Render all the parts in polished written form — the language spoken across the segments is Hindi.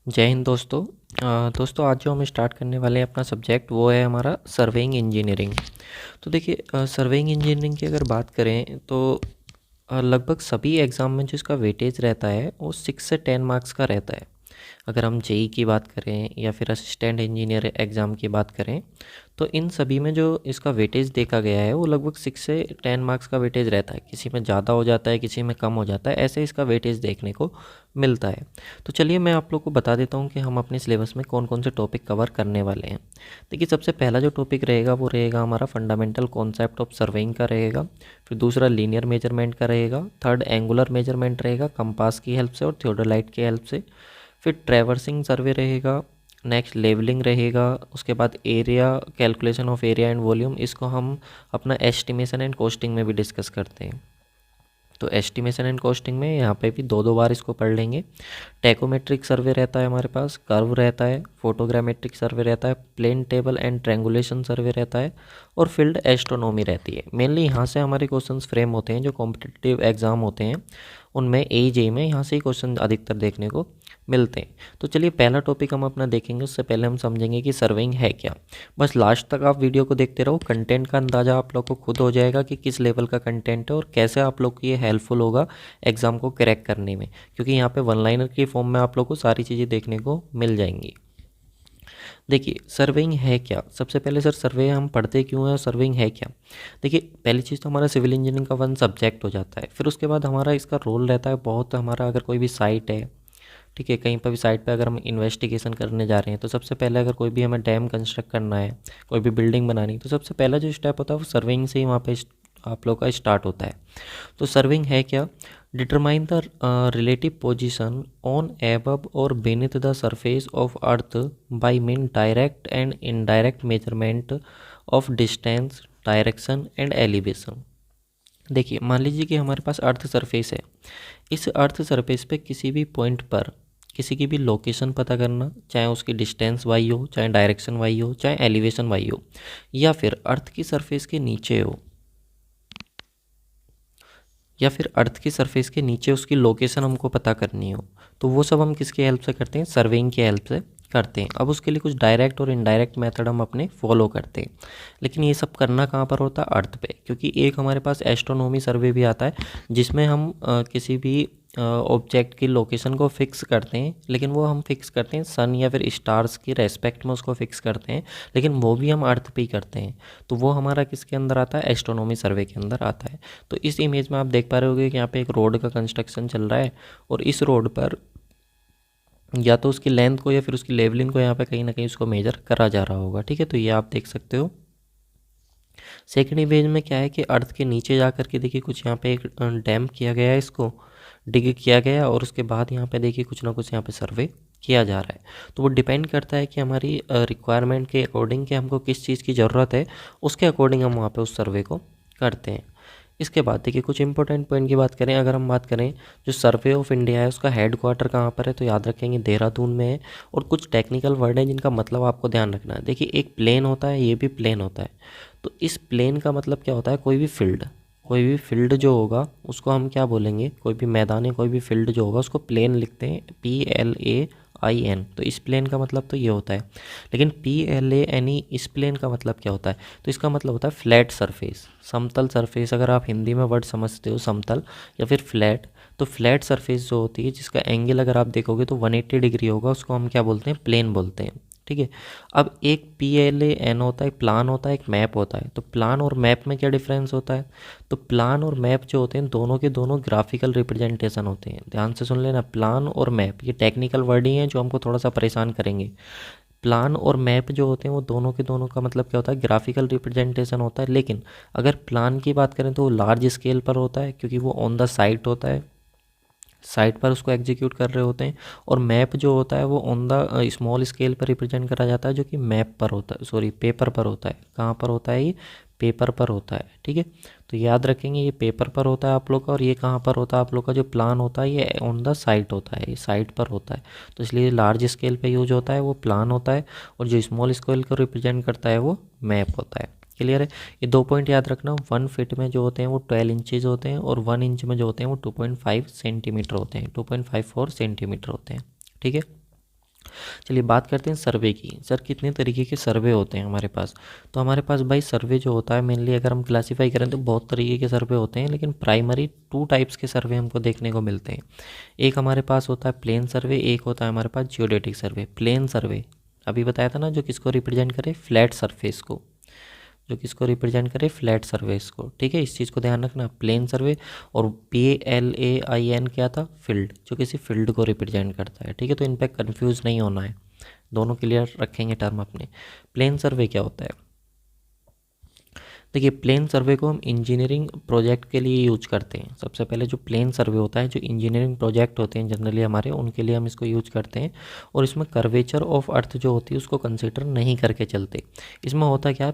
जय हिंद दोस्तों। दोस्तों आज जो हम स्टार्ट करने वाले हैं अपना सब्जेक्ट वो है हमारा सर्वेइंग इंजीनियरिंग। तो देखिए सर्वेइंग इंजीनियरिंग की अगर बात करें तो लगभग सभी एग्ज़ाम में जो इसका वेटेज रहता है वो 6 से 10 मार्क्स का रहता है। अगर हम जेई की बात करें या फिर असिस्टेंट इंजीनियर एग्ज़ाम की बात करें तो इन सभी में जो इसका वेटेज देखा गया है वो लगभग 6 से 10 मार्क्स का वेटेज रहता है। किसी में ज़्यादा हो जाता है, किसी में कम हो जाता है, ऐसे इसका वेटेज देखने को मिलता है। तो चलिए मैं आप लोग को बता देता हूँ कि हम अपने सिलेबस में कौन कौन से टॉपिक कवर करने वाले हैं। देखिए सबसे पहला जो टॉपिक रहेगा वो रहेगा हमारा फंडामेंटल कॉन्सेप्ट ऑफ सर्वेइंग का रहेगा। फिर दूसरा लीनियर मेजरमेंट का रहेगा। थर्ड एंगुलर मेजरमेंट रहेगा कंपास की हेल्प से और थियोडोलाइट की हेल्प से। फिर ट्रैवर्सिंग सर्वे रहेगा। नेक्स्ट लेवलिंग रहेगा। उसके बाद area, calculation of area and volume, इसको हम अपना एस्टिमेशन एंड कॉस्टिंग में भी डिस्कस करते हैं। तो एस्टिमेशन एंड कॉस्टिंग में यहाँ पे भी दो दो बार इसको पढ़ लेंगे। टैकोमेट्रिक सर्वे रहता है हमारे पास, कर्व रहता है, फोटोग्रामेट्रिक सर्वे रहता है, प्लेन टेबल एंड ट्रैंगुलेशन सर्वे रहता है और फील्ड एस्ट्रोनॉमी रहती है। मेनली यहाँ से हमारे क्वेश्चंस फ्रेम होते हैं। जो कॉम्पिटिटिव एग्जाम होते हैं उनमें एजे में यहाँ से ही क्वेश्चन अधिकतर देखने को मिलते हैं। तो चलिए पहला टॉपिक हम अपना देखेंगे, उससे पहले हम समझेंगे कि सर्वेइंग है क्या। बस लास्ट तक आप वीडियो को देखते रहो, कंटेंट का अंदाज़ा आप लोग को खुद हो जाएगा कि किस लेवल का कंटेंट है और कैसे आप लोग को ये हेल्पफुल होगा एग्ज़ाम को क्रैक करने में, क्योंकि यहाँ पे वन लाइनर की फॉर्म में आप लोग को सारी चीज़ें देखने को मिल जाएंगी। देखिए सर्वेइंग है क्या। सबसे पहले सर सर्वे हम पढ़ते क्यों हैं, सर्वेइंग है क्या। देखिए पहली चीज़ तो हमारा सिविल इंजीनियरिंग का वन सब्जेक्ट हो जाता है। फिर उसके बाद हमारा इसका रोल रहता है बहुत। हमारा अगर कोई भी साइट है, ठीक है, कहीं पर भी साइट पे अगर हम इन्वेस्टिगेशन करने जा रहे हैं तो सबसे पहले अगर कोई भी हमें डैम कंस्ट्रक्ट करना है, कोई भी बिल्डिंग बनानी, तो सबसे पहला जो स्टेप होता है वो सर्वेइंग से ही वहाँ पे आप लोग का स्टार्ट होता है। तो सर्वेइंग है क्या, determine the relative position on above और beneath the surface of earth by mean direct and indirect measurement of distance, direction and elevation. देखिए मान लीजिए कि हमारे पास अर्थ सरफेस है। इस अर्थ सरफेस पे किसी भी पॉइंट पर किसी की भी लोकेशन पता करना, चाहे उसकी डिस्टेंस वाई हो, चाहे डायरेक्शन वाई हो, चाहे एलिवेशन वाई हो, या फिर अर्थ की सरफेस के नीचे हो, या फिर अर्थ की सरफेस के नीचे उसकी लोकेशन हमको पता करनी हो, तो वो सब हम किसकी हेल्प से करते हैं, सर्वेइंग की हेल्प से करते हैं। अब उसके लिए कुछ डायरेक्ट और इनडायरेक्ट मेथड हम अपने फॉलो करते हैं, लेकिन ये सब करना कहाँ पर होता है, अर्थ पे। क्योंकि एक हमारे पास एस्ट्रोनॉमी सर्वे भी आता है जिसमें हम किसी भी ऑब्जेक्ट की लोकेशन को फिक्स करते हैं, लेकिन वो हम फिक्स करते हैं सन या फिर स्टार्स की रेस्पेक्ट में उसको फिक्स करते हैं, लेकिन वो भी हम अर्थ पे ही करते हैं। तो वो हमारा किसके अंदर आता है, एस्ट्रोनॉमी सर्वे के अंदर आता है। तो इस इमेज में आप देख पा रहे होगे कि यहाँ पे एक रोड का कंस्ट्रक्शन चल रहा है और इस रोड पर या तो उसकी लेंथ को या फिर उसकी लेवलिंग को यहाँ पे कहीं ना कहीं उसको मेजर करा जा रहा होगा। ठीक है, तो ये आप देख सकते हो। सेकेंड इमेज में क्या है कि अर्थ के नीचे जा कर के देखिए कुछ यहाँ पे एक डैम किया गया है, इसको डिग किया गया और उसके बाद यहाँ पे देखिए कुछ ना कुछ यहाँ पे सर्वे किया जा रहा है। तो वो डिपेंड करता है कि हमारी रिक्वायरमेंट के अकॉर्डिंग कि हमको किस चीज़ की ज़रूरत है, उसके अकॉर्डिंग हम वहाँ पे उस सर्वे को करते हैं। इसके बाद देखिए कुछ इंपॉर्टेंट पॉइंट की बात करें, अगर हम बात करें जो सर्वे ऑफ इंडिया है उसका हेड क्वार्टर कहाँ पर है, तो याद रखेंगे देहरादून में है। और कुछ टेक्निकल वर्ड है जिनका मतलब आपको ध्यान रखना है। देखिए एक प्लेन होता है, ये भी प्लेन होता है। तो इस प्लेन का मतलब क्या होता है, कोई भी फील्ड जो होगा उसको हम क्या बोलेंगे, कोई भी मैदान है, कोई भी फील्ड जो होगा उसको प्लेन लिखते हैं, PLAIN। तो इस प्लेन का मतलब तो ये होता है। लेकिन PLANE इस प्लेन का मतलब क्या होता है, तो इसका मतलब होता है फ्लैट सरफेस, समतल सरफेस। अगर आप हिंदी में वर्ड समझते हो समतल या फिर फ्लैट, तो फ्लैट सरफेस जो होती है जिसका एंगल अगर आप देखोगे तो 180 डिग्री होगा, उसको हम क्या बोलते हैं, प्लेन बोलते हैं। ठीक है, अब एक PLAN होता है, प्लान होता है, एक मैप होता है। तो प्लान और मैप में क्या डिफरेंस होता है, तो प्लान और मैप जो होते हैं दोनों के दोनों ग्राफिकल रिप्रेजेंटेशन होते हैं। ध्यान से सुन लेना, प्लान और मैप ये टेक्निकल वर्ड ही हैं जो हमको थोड़ा सा परेशान करेंगे। प्लान और मैप जो होते हैं वो दोनों के दोनों का मतलब क्या होता है, ग्राफिकल रिप्रेजेंटेशन होता है। लेकिन अगर प्लान की बात करें तो वो लार्ज स्केल पर होता है, क्योंकि वो ऑन द साइट होता है, साइट पर उसको एग्जीक्यूट कर रहे होते हैं। और मैप जो होता है वो ऑन द स्मॉल स्केल पर रिप्रेजेंट करा जाता है, जो कि मैप पर होता है, सॉरी पेपर पर होता है। कहाँ पर होता है, ये पेपर पर होता है। ठीक है, तो याद रखेंगे ये पेपर पर होता है आप लोग का, और ये कहाँ पर होता है आप लोग का, जो प्लान होता है ये ऑन द साइट होता है, ये साइट पर होता है। तो इसलिए लार्ज स्केल पे यूज होता है वो प्लान होता है, और जो स्मॉल स्केल को रिप्रेजेंट करता है वो मैप होता है। क्लियर है, ये 2 पॉइंट याद रखना। 1 फीट में जो होते हैं वो 12 इंचेज होते हैं, और 1 इंच में जो होते हैं वो 2.5 सेंटीमीटर होते हैं, 2.54 सेंटीमीटर होते हैं। ठीक है, चलिए बात करते हैं सर्वे की। सर कितने तरीके के सर्वे होते हैं हमारे पास? तो हमारे पास भाई सर्वे जो होता है मेनली अगर हम क्लासीफाई करें तो बहुत तरीके के सर्वे होते हैं, लेकिन प्राइमरी 2 टाइप्स के सर्वे हमको देखने को मिलते हैं। एक हमारे पास होता है प्लेन सर्वे, एक होता है हमारे पास जियोडेटिक सर्वे। प्लेन सर्वे अभी बताया था ना, जो किसको रिप्रेजेंट करे, फ्लैट सरफेस को, जो किसको रिप्रेजेंट करे, फ्लैट सरफेस को। ठीक है, इस चीज़ को ध्यान रखना, प्लेन सर्वे। और PLAIN क्या था, फील्ड, जो किसी फील्ड को रिप्रेजेंट करता है। ठीक है, तो इन पर कन्फ्यूज़ नहीं होना है, दोनों क्लियर रखेंगे टर्म अपने। प्लेन सर्वे क्या होता है? देखिए प्लेन सर्वे को हम इंजीनियरिंग प्रोजेक्ट के लिए यूज करते हैं। सबसे पहले जो प्लेन सर्वे होता है, जो इंजीनियरिंग प्रोजेक्ट होते हैं जनरली हमारे, उनके लिए हम इसको यूज करते हैं। और इसमें कर्वेचर ऑफ अर्थ जो होती है उसको कंसिडर नहीं करके चलते। इसमें होता क्या है,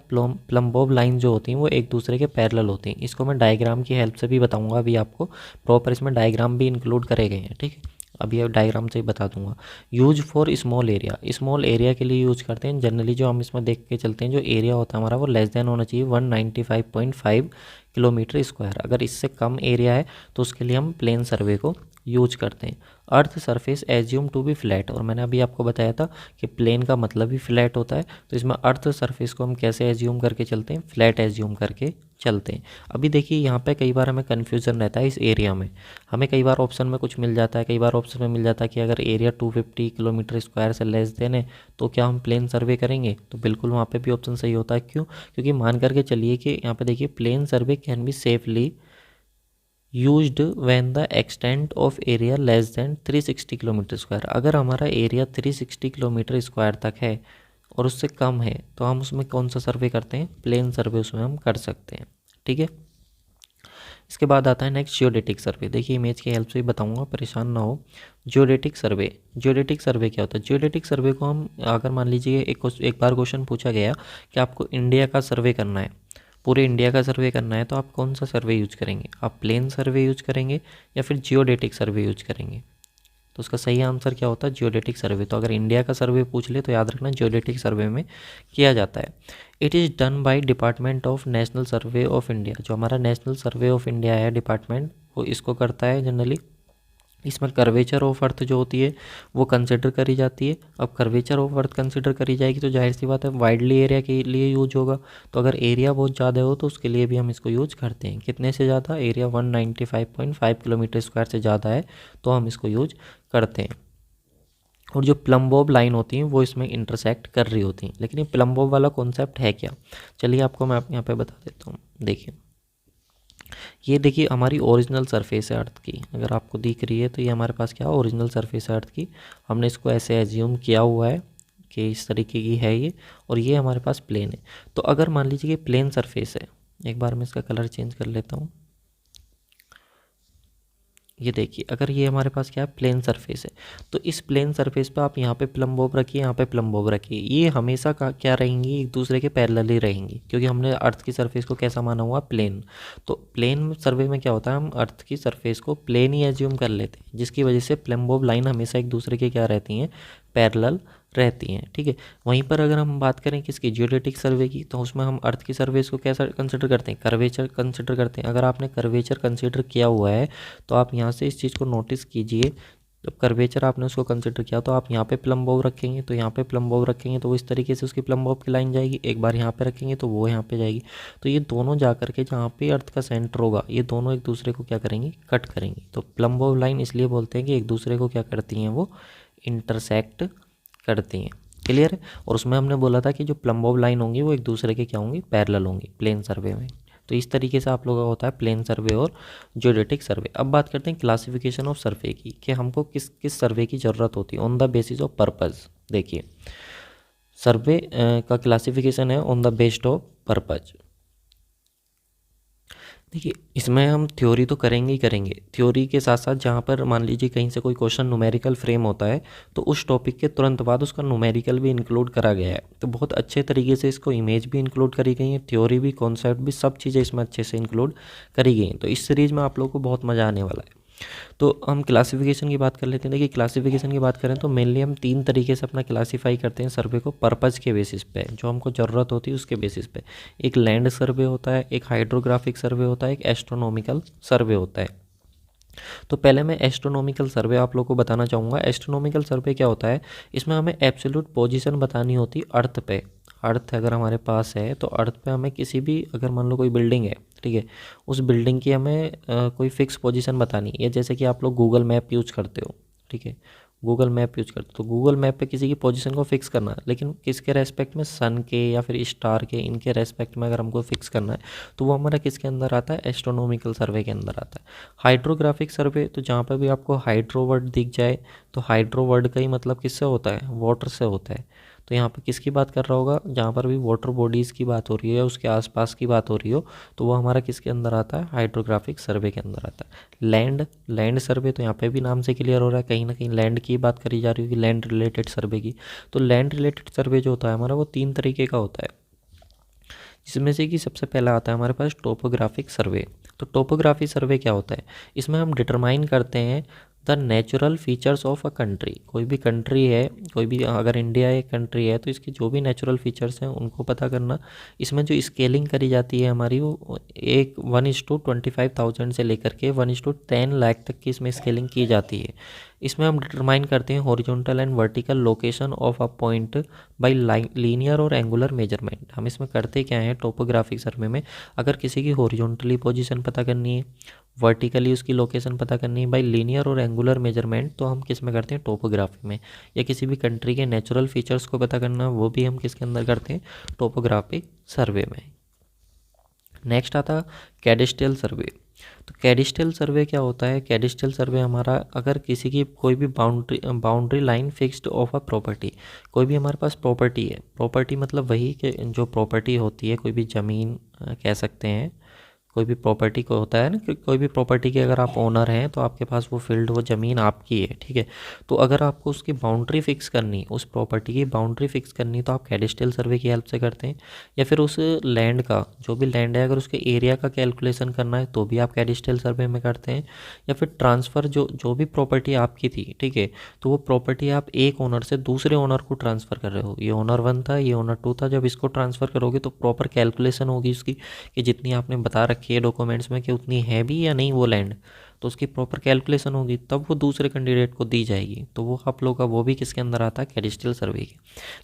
प्लम्बोब लाइन जो होती हैं वो एक दूसरे के पैरेलल होती हैं। इसको मैं डायग्राम की हेल्प से भी बताऊँगा अभी आपको, प्रॉपर इसमें डायग्राम भी इंक्लूड करे गए हैं। ठीक है, अभी डायग्राम से ही बता दूंगा। Use for small area, small area के लिए यूज करते हैं जनरली। जो हम इसमें देख के चलते हैं, जो एरिया होता है हमारा वो लेस देन होना चाहिए 195.5 किलोमीटर स्क्वायर। अगर इससे कम एरिया है तो उसके लिए हम प्लेन सर्वे को यूज करते हैं। Earth surface assume to be flat, और मैंने अभी आपको बताया था कि प्लेन का मतलब ही फ्लैट होता है। तो इसमें अर्थ सरफेस को हम कैसे एज्यूम करके चलते हैं, फ्लैट एज्यूम करके चलते हैं। अभी देखिए यहाँ पे कई बार हमें कन्फ्यूज़न रहता है इस एरिया में। हमें कई बार ऑप्शन में कुछ मिल जाता है, कई बार ऑप्शन में मिल जाता है कि अगर एरिया 250 किलोमीटर स्क्वायर से लेस देन है तो क्या हम प्लेन सर्वे करेंगे? तो बिल्कुल वहाँ पे भी ऑप्शन सही होता है। क्यों? क्योंकि मान करके चलिए कि यहाँ पे देखिए plane survey can be safely used when the extent of area less than 360 kilometre square. अगर हमारा एरिया 360 किलोमीटर स्क्वायर तक है और उससे कम है तो हम उसमें कौन सा सर्वे करते हैं, प्लेन सर्वे उसमें हम कर सकते हैं। ठीक है, इसके बाद आता है नेक्स्ट जियोडेटिक सर्वे। देखिए इमेज की हेल्प से ही बताऊंगा, परेशान ना हो। जियोडेटिक सर्वे, जियोडेटिक सर्वे क्या होता है? जियोडेटिक सर्वे को हम अगर मान लीजिए एक बार क्वेश्चन पूछा गया कि आपको इंडिया का सर्वे करना है, पूरे इंडिया का सर्वे करना है, तो आप कौन सा सर्वे यूज करेंगे? आप प्लेन सर्वे यूज करेंगे या फिर जियोडेटिक सर्वे यूज करेंगे? तो उसका सही आंसर क्या होता है, जियोडेटिक सर्वे। तो अगर इंडिया का सर्वे पूछ ले तो याद रखना जियोडेटिक सर्वे में किया जाता है। It is done by department of national survey of India. जो हमारा नेशनल सर्वे ऑफ इंडिया है डिपार्टमेंट, वो इसको करता है जनरली। इसमें कर्वेचर ऑफ अर्थ जो होती है वो कंसिडर करी जाती है। अब कर्वेचर ऑफ अर्थ कंसिडर करी जाएगी तो जाहिर सी बात है वाइडली एरिया के लिए यूज होगा। तो अगर एरिया बहुत ज़्यादा हो तो उसके लिए भी हम इसको यूज करते हैं। कितने से ज़्यादा? एरिया 195.5 किलोमीटर स्क्वायर से ज़्यादा है तो हम इसको यूज करते हैं। और जो प्लम्बोब लाइन होती हैं वो इसमें इंटरसेक्ट कर रही होती हैं। लेकिन ये प्लम्बोब वाला कॉन्सेप्ट है क्या, चलिए आपको मैं यहाँ पे बता देता हूँ। देखिए ये देखिए हमारी ओरिजिनल सरफेस है अर्थ की, अगर आपको दिख रही है तो ये हमारे पास क्या ओरिजिनल सरफेस है अर्थ की। हमने इसको ऐसे एज्यूम किया हुआ है कि इस तरीके की है ये, और ये हमारे पास प्लेन है। तो अगर मान लीजिए कि प्लेन सरफेस है, एक बार मैं इसका कलर चेंज कर लेता हूँ। ये देखिए अगर ये हमारे पास क्या है, प्लेन सरफेस है, तो इस प्लेन सरफेस पे आप यहाँ पे प्लम्बोब रखिए, यहाँ पे प्लम्बोब रखिए, ये हमेशा क्या रहेंगी, एक दूसरे के पैरेलल ही रहेंगी, क्योंकि हमने अर्थ की सरफेस को कैसा माना हुआ, प्लेन। तो प्लेन सर्वे में क्या होता है, हम अर्थ की सरफेस को प्लेन ही एज्यूम कर लेते हैं, जिसकी वजह से प्लम्बोब लाइन हमेशा एक दूसरे के क्या रहती हैं, पैरेलल रहती हैं। ठीक है, वहीं पर अगर हम बात करें किसकी, जियोडेटिक सर्वे की, तो उसमें हम अर्थ की सर्वेस को कैसा कंसिडर करते हैं, कर्वेचर कंसिडर करते हैं। अगर आपने कर्वेचर कंसिडर किया हुआ है तो आप यहाँ से इस चीज़ को नोटिस कीजिए, जब कर्वेचर आपने उसको कंसिडर किया तो आप यहाँ पे प्लम्बोब रखेंगे, तो यहाँ पे प्लम्बोब रखेंगे तो वो इस तरीके से उसकी प्लम्बोब की लाइन जाएगी। एक बार यहाँ पे रखेंगे तो वो यहाँ पे जाएगी। तो ये दोनों जा करके जहाँ पे अर्थ का सेंटर होगा, ये दोनों एक दूसरे को क्या करेंगी, कट करेंगी। तो प्लम्बोब लाइन इसलिए बोलते हैं कि एक दूसरे को क्या करती हैं, वो इंटरसेक्ट करती हैं। क्लियर है? और उसमें हमने बोला था कि जो प्लम्बोब लाइन होंगी वो एक दूसरे के क्या होंगी, पैरेलल होंगी प्लेन सर्वे में। तो इस तरीके से आप लोगों का होता है प्लेन सर्वे और जियोडेटिक सर्वे। अब बात करते हैं क्लासिफिकेशन ऑफ सर्वे की, कि हमको किस किस सर्वे की ज़रूरत होती है on the basis of purpose. देखिए सर्वे का क्लासिफिकेशन है on the based of purpose. देखिए इसमें हम थ्योरी तो करेंगे ही करेंगे, थ्योरी के साथ साथ जहाँ पर मान लीजिए कहीं से कोई क्वेश्चन न्यूमेरिकल फ्रेम होता है तो उस टॉपिक के तुरंत बाद उसका न्यूमेरिकल भी इंक्लूड करा गया है। तो बहुत अच्छे तरीके से इसको इमेज भी इंक्लूड करी गई है, थ्योरी भी, कॉन्सेप्ट भी, सब चीज़ें इसमें अच्छे से इंक्लूड करी गई हैं। तो इस सीरीज़ में आप लोगों को बहुत मज़ा आने वाला है। तो हम क्लासिफिकेशन की बात कर लेते हैं। देखिए क्लासिफिकेशन की बात करें तो मेनली हम 3 तरीके से अपना क्लासीफाई करते हैं सर्वे को, पर्पज़ के बेसिस पे, जो हमको ज़रूरत होती है उसके बेसिस पे। एक लैंड सर्वे होता है, एक हाइड्रोग्राफिक सर्वे होता है, एक एस्ट्रोनॉमिकल सर्वे होता है। तो पहले मैं एस्ट्रोनॉमिकल सर्वे आप लोगों को बताना चाहूँगा। एस्ट्रोनॉमिकल सर्वे क्या होता है, इसमें हमें एब्सोल्यूट पोजीशन बतानी होती अर्थ पे। अर्थ अगर हमारे पास है तो अर्थ पे हमें किसी भी, अगर मान लो कोई बिल्डिंग है, ठीक है, उस बिल्डिंग की हमें कोई फिक्स पोजीशन बतानी है। जैसे कि आप लोग गूगल मैप यूज करते हो, ठीक है, गूगल मैप यूज करते हो तो गूगल मैप पे किसी की पोजीशन को फिक्स करना है, लेकिन किसके रेस्पेक्ट में, सन के या फिर स्टार के, इनके रेस्पेक्ट में अगर हमको फिक्स करना है तो वो हमारा किसके अंदर आता है, एस्ट्रोनॉमिकल सर्वे के अंदर आता है। हाइड्रोग्राफिक सर्वे, तो जहाँ पर भी आपको हाइड्रो वर्ड दिख जाए तो हाइड्रो वर्ड का ही मतलब किससे होता है, वाटर से होता है। तो यहाँ पे किसकी बात कर रहा होगा, जहाँ पर भी वाटर बॉडीज़ की बात हो रही है या उसके आसपास की बात हो रही हो तो वो हमारा किसके अंदर आता है, हाइड्रोग्राफिक सर्वे के अंदर आता है। लैंड सर्वे, तो यहाँ पे भी नाम से क्लियर हो रहा है, कहीं ना कहीं लैंड की बात करी जा रही होगी, लैंड रिलेटेड सर्वे की। तो लैंड रिलेटेड सर्वे जो होता है हमारा वो 3 तरीके का होता है, जिसमें से कि सबसे पहला आता है हमारे पास टोपोग्राफिक सर्वे। तो टोपोग्राफी सर्वे क्या होता है, इसमें हम डिटरमाइन करते हैं the natural features of a country. कोई भी कंट्री है, कोई भी, अगर इंडिया एक कंट्री है तो इसकी जो भी नेचुरल फीचर्स हैं उनको पता करना। इसमें जो स्केलिंग करी जाती है हमारी वो 1:25,000 से लेकर के 1:10 लाख तक की इसमें स्केलिंग की जाती है। इसमें हम डिटरमाइन करते हैं horizontal and vertical location of a point by linear और एंगुलर मेजरमेंट। हम इसमें करते क्या है टोपोग्राफिक सर्वे में, अगर किसी की हॉरिजॉन्टली पोजीशन पता करनी है, वर्टिकली उसकी लोकेशन पता करनी है बाय लीनियर और एंगुलर मेजरमेंट, तो हम किस में करते हैं, टोपोग्राफी में। या किसी भी कंट्री के नेचुरल फीचर्स को पता करना, वो भी हम किसके अंदर करते हैं, टोपोग्राफिक सर्वे में। नेक्स्ट आता कैडेस्ट्रियल सर्वे। तो कैडिस्ट्रियल सर्वे क्या होता है, कैडिस्ट्रियल सर्वे हमारा, अगर किसी की कोई भी boundary line fixed of a property, कोई भी हमारे पास प्रॉपर्टी है, प्रॉपर्टी मतलब वही कि जो प्रॉपर्टी होती है, कोई भी ज़मीन कह सकते हैं, कोई भी प्रॉपर्टी को होता है ना कि कोई भी प्रॉपर्टी के अगर आप ओनर हैं तो आपके पास वो फील्ड, वो ज़मीन आपकी है, ठीक है। तो अगर आपको उसकी बाउंड्री फिक्स करनी, उस प्रॉपर्टी की बाउंड्री फिक्स करनी तो आप कैडेस्ट्रियल सर्वे की हेल्प से करते हैं। या फिर उस लैंड का, जो भी लैंड है, अगर उसके एरिया का कैलकुलेशन करना है तो भी आप कैडेस्ट्रियल सर्वे में करते हैं। या फिर ट्रांसफ़र, जो भी प्रॉपर्टी आपकी थी, ठीक है, तो वो प्रॉपर्टी आप एक ओनर से दूसरे ओनर को ट्रांसफ़र कर रहे हो, ये ओनर 1 था, ये ओनर 2 था, जब इसको ट्रांसफ़र करोगे तो प्रॉपर कैलकुलेशन होगी उसकी कि जितनी आपने बता रखी है डॉक्यूमेंट्स में कि उतनी है भी या नहीं वो लैंड, तो उसकी प्रॉपर कैलकुलेशन होगी, तब वो दूसरे कैंडिडेट को दी जाएगी। तो वो आप लोग का वो भी किसके अंदर आता है, कैडेस्ट्रियल सर्वे के।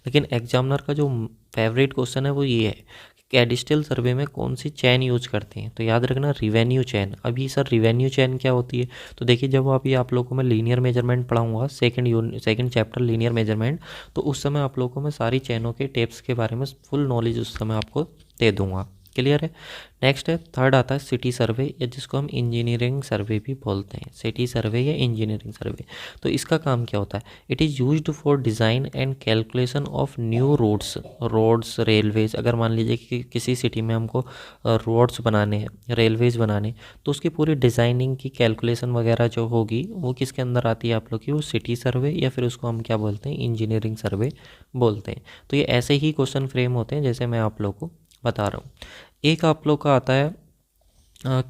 लेकिन एग्जामिनर का जो फेवरेट क्वेश्चन है वो ये है कि कैडेस्ट्रियल सर्वे में कौन सी चैन यूज करते हैं, तो याद रखना रिवेन्यू चैन। अभी सर रिवेन्यू चैन क्या होती है, तो देखिए जब अभी आप लोगों को मैं लीनियर मेजरमेंट पढ़ाऊंगा, सेकंड चैप्टर लीनियर मेजरमेंट, तो उस समय आप लोगों को मैं सारी चैनों के टेप्स के बारे में फुल नॉलेज उस समय आपको दे दूंगा। क्लियर है। नेक्स्ट है, थर्ड आता है सिटी सर्वे, या जिसको हम इंजीनियरिंग सर्वे भी बोलते हैं, सिटी सर्वे या इंजीनियरिंग सर्वे। तो इसका काम क्या होता है, it is used for design and calculation of new roads railways. अगर मान लीजिए कि किसी सिटी में हमको रोड्स बनाने हैं, रेलवेज बनाने, तो उसकी पूरी डिज़ाइनिंग की कैलकुलेशन वगैरह जो होगी वो किसके अंदर आती है आप लोग की, वो सिटी सर्वे, या फिर उसको हम क्या बोलते हैं, इंजीनियरिंग सर्वे बोलते हैं। तो ये ऐसे ही क्वेश्चन फ्रेम होते हैं जैसे मैं आप लोग को बता रहा हूँ। एक आप लोग का आता है